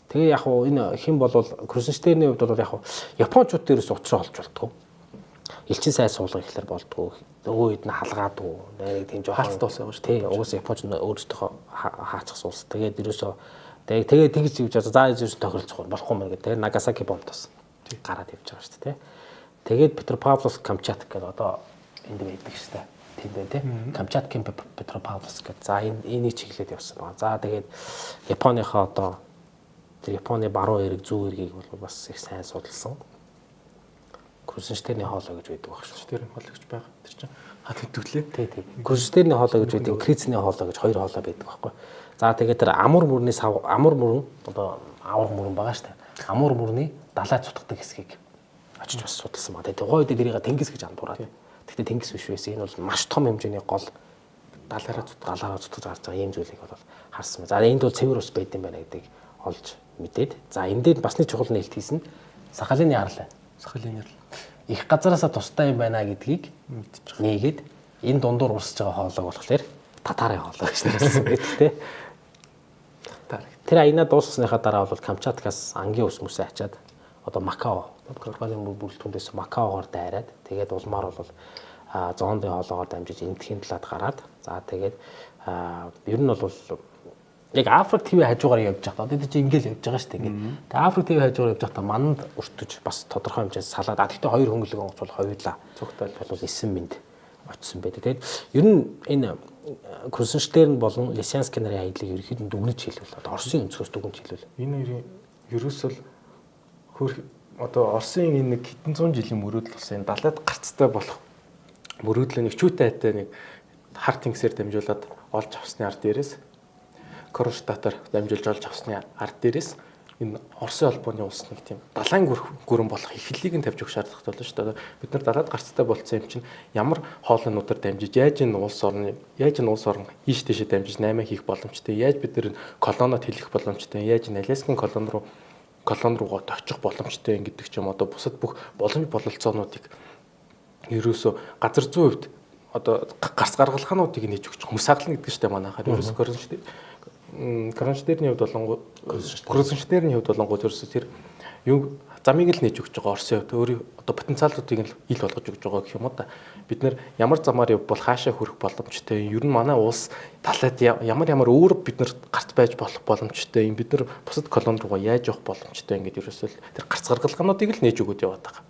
Тэгээ яг уу энэ хэн болвол Крузенштерны хувьд бол яг уу Япончууд дээрээс учраа олж болтгоо. Элчин сайн суулгах ихлээр болдгоо. Нөгөө хэд нь халгаадгүй. Нэг тийм жоохон хаалттай болсон юм шүү. Тий. Угсаа Японч өөрсдөө хаачих суулс. Тэгээд ерөөсөө тэгээд тэгж юуж за ерөөсөө тохиролцох болохгүй мэн гэдэг. Нагасаки бомб тос. Гараад явж байгаа шүү дээ. Тэгээд Петропавловск Камчатк гэдэг одоо энд байдаг шүү дээ. Тэнд байна тий. Камчаткийн Петропавловск гэдэг. За энийг чиглээд явсан байна. За тэгээд Японыхоо одоо тэр Японы баруун эрэг зүүн эргийг бол бас их сайн судалсан. Крузенштерны хоолой гэж байдаг баг шүү. Тэр хоолой гэж байгаа. Тэр чинь хад хөтөлөө. Тий. Крузенштерны хоолой гэж байдаг. Крицний хоолой гэж хоёр хоолой байдаг байхгүй. За тэгээд тэр амур мөрний амур мөрөн одоо авар мөрөн байгаа шүү дээ. Амур мөрний далайд цутгадаг хэсгийг очиж бас судалсан ба. Тэгээд тухайн үед тэрийг тэнгис гэж андуураад. Гэхдээ тэнгис биш байсан. Энэ бол маш том хэмжээний гол далаараа цутгаж гарч байгаа юм зүйлийг бол харсан. За энд бол цэвэр ус байд юм байна гэдгийг олж мэдээд. За эндээ бас нэг чухал нээлт хийсэн. Сахалины арал байна. Сахалины арал. Их газараасаа тустай юм байна гэдгийг мэдчихэж. Нээгээд энэ дундуур урсж байгаа хоолой болохоор татарын хоолой гэж нэрлсэн байдаг тий. Тэр аянаа дуусгасныхаа дараа бол Камчаткаас ангийн ус мөсөө ачаад одоо Макао, Монголын бүрэлдэхүүнээс Макаогоор дайраад тэгээд улмаар бол зоондын хоолоогоор дамжиж энэтхийн талаад гараад за тэгээд ер нь бол яг Африк ТV хажуугаар явж байгаа. Одоо чи ингээл явж байгаа шүү дээ. Тэгээд Африк ТV хажуугаар явж байхдаа манд өртөж бас тодорхой хэмжээс салаад гэхдээ хоёр хөнгөлөг онгоц бол хоёулаа цогтой бол 9 минут очсон байдаг. Тэгээд ер нь энэ Крузенштерн болон Лисянский нарын аяллыг ерөнхийдөө дүгнэж хэлвэл одоо Оросын өнцгөөс дүгнэж хэлвэл энэ хоёрын ерөөсөл одоо Оросын энэ нэг хэдэн зуун жилийн мөрөөдөл болсон энэ далайд гарцтай болох мөрөөдлөө нэг чүүтэй айтай нэг хар тэнгисээр дамжуулаад олж авсны ард дээрээс Кронштадтаар дамжуулж олж авсны ард дээрээс энэ Оросын холбооны улс нэг тийм далайн гүрэн болох эхлэлийг нь тавьж өгөх шаардлагатай болно шүү дээ. Бид нар далайд гарцтай болцсон юм чинь ямар хоолойнуудаар дамжиж яаж энэ улс орн ийш тийшээ дамжиж 8 хийх боломжтой, яаж бид нар колонод хэлэх боломжтой, яаж энэ Аляскийн колон руугаа очих боломжтой гэдэг ч юм одоо бусад бүх боломж бололцоонуудыг ерөөсөө газар зүйн хувьд одоо гарц гаргалгаануудыг нээж өгч хүмүүс хаглана гэдэг чинь манайхаар ерөөсөө Кронштадтын хувьд болон Крузенштерны хувьд болонгууд ерөөсөө тэр юу замыг л нээж өгч байгаа Оросын хувьд өөрийн одоо потенциалуудыг л ил болгож өгч байгаа гэх юм уу да. Бид нэр ямар замаар явбал хаашаа хүрэх боломжтой юм. Ер нь манай улс талаад ямар өөр бид нар гарт байж болох боломжтой юм. Бид нар бусад колон руугаа яаж явах боломжтой ингээд ерөөсөө тэр гарц гаргалгаануудыг л нээж өгöd яваад байгаа.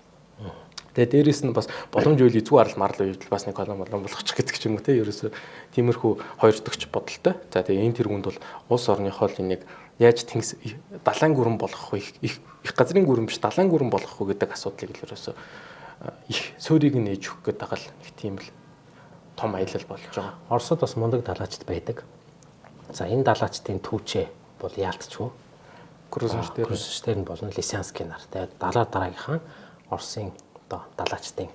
Тэгээ дээрэс нь бас боломж үйл эзгүй арал марл үйл бас нэг колон болгочих гэдэг ч юм уу те ерөөсөө тиймэрхүү хоёр дэгч бодолтой. За тэгээ энэ тэргуунд бол улс орны хоолны нэг яаж тэнгис далайн гүрэн болгох вэ? Их газрын гүрэн биш далайн гүрэн болгох вэ гэдэг асуудлыг л ерөөсөө их суурийг нээж өгөх гэдэг байгаа л нэг тийм л том аялал болж байгаа. Оросод бас мундаг далаачд байдаг. За энэ далаачдын түүчээ бол яалтчгүй. Крузенштерн болон Лисянский нар. Тэгээд дараагийнхаа Оросын одоо далаачдын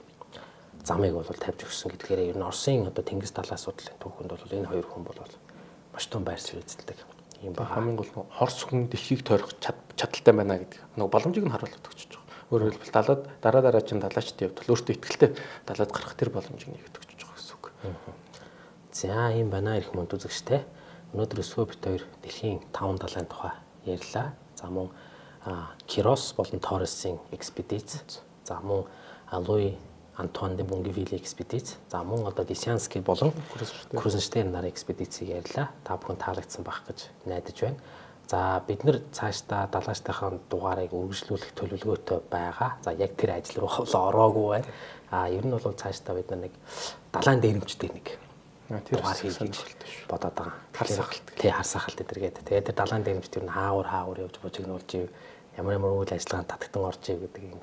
замыг бол тавьж өгсөн гэдгээр ер нь Оросын одоо тэнгис далайн асуудлын түүхэнд бол энэ хоёр хүн бол маш том байр суурь эзэлдэг юм байна. Хамгийн гол нь Орос хүн дэлхийг тойрох чадaltaй байна гэдэг нэг боломжийг нь харуулж өгч байгаа. Өөрөөр хэлбэл далаад дараагийн далаачдын хувьд өөртөө ихтэй далаад гарах тэр боломжийг нэгт өгч байгаа гэсэн үг. За юм байна ирэх мөнд үзэгчтэй. Өнөөдөр өсвөө бит хоёр дэлхийн 5 далайн тухай ярьлаа. За мөн Кирос болон Торресын экспедиц. За мөн Луи Антуан де Бунгевилийн экспедиц. За мөн одоо Лисянский болон Крузенштерн нарын экспедицийг ярьлаа. Та бүхэн таалагдсан байх гэж найдаж байна. За бид нар цаашдаа далаачдынхаа дугаарыг үргэлжлүүлэх төлөвлөгөөтэй байгаа. За яг тэр ажил руу ороогүй байна. Ер нь бол цаашдаа бид нар нэг далайн дээрэмчтэй нэг дугаар хийх гэж бодоод байгаа. Харсахалт эдэргээд. Тэгээд тэр далайн дээрэмчт ер нь хаавар явж бужигнуулж ямар үйл ажиллагаанд татагдан орж ив гэдэг юм.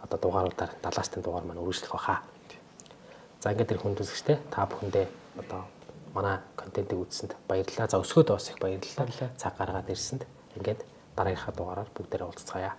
Одоо дугааруудаар далаачдын дугаар маань үргэлжлэх баха. За ингээд тэр хүнд үзэгчтэй та бүхэндээ одоо манай контентыг үзсэнд баярлалаа. За өсгөөд бас их баярлалаа. Цаг гаргаад ирсэнд ингээд дараагийнхаа дугаараар бүгдээрээ уулзцаая.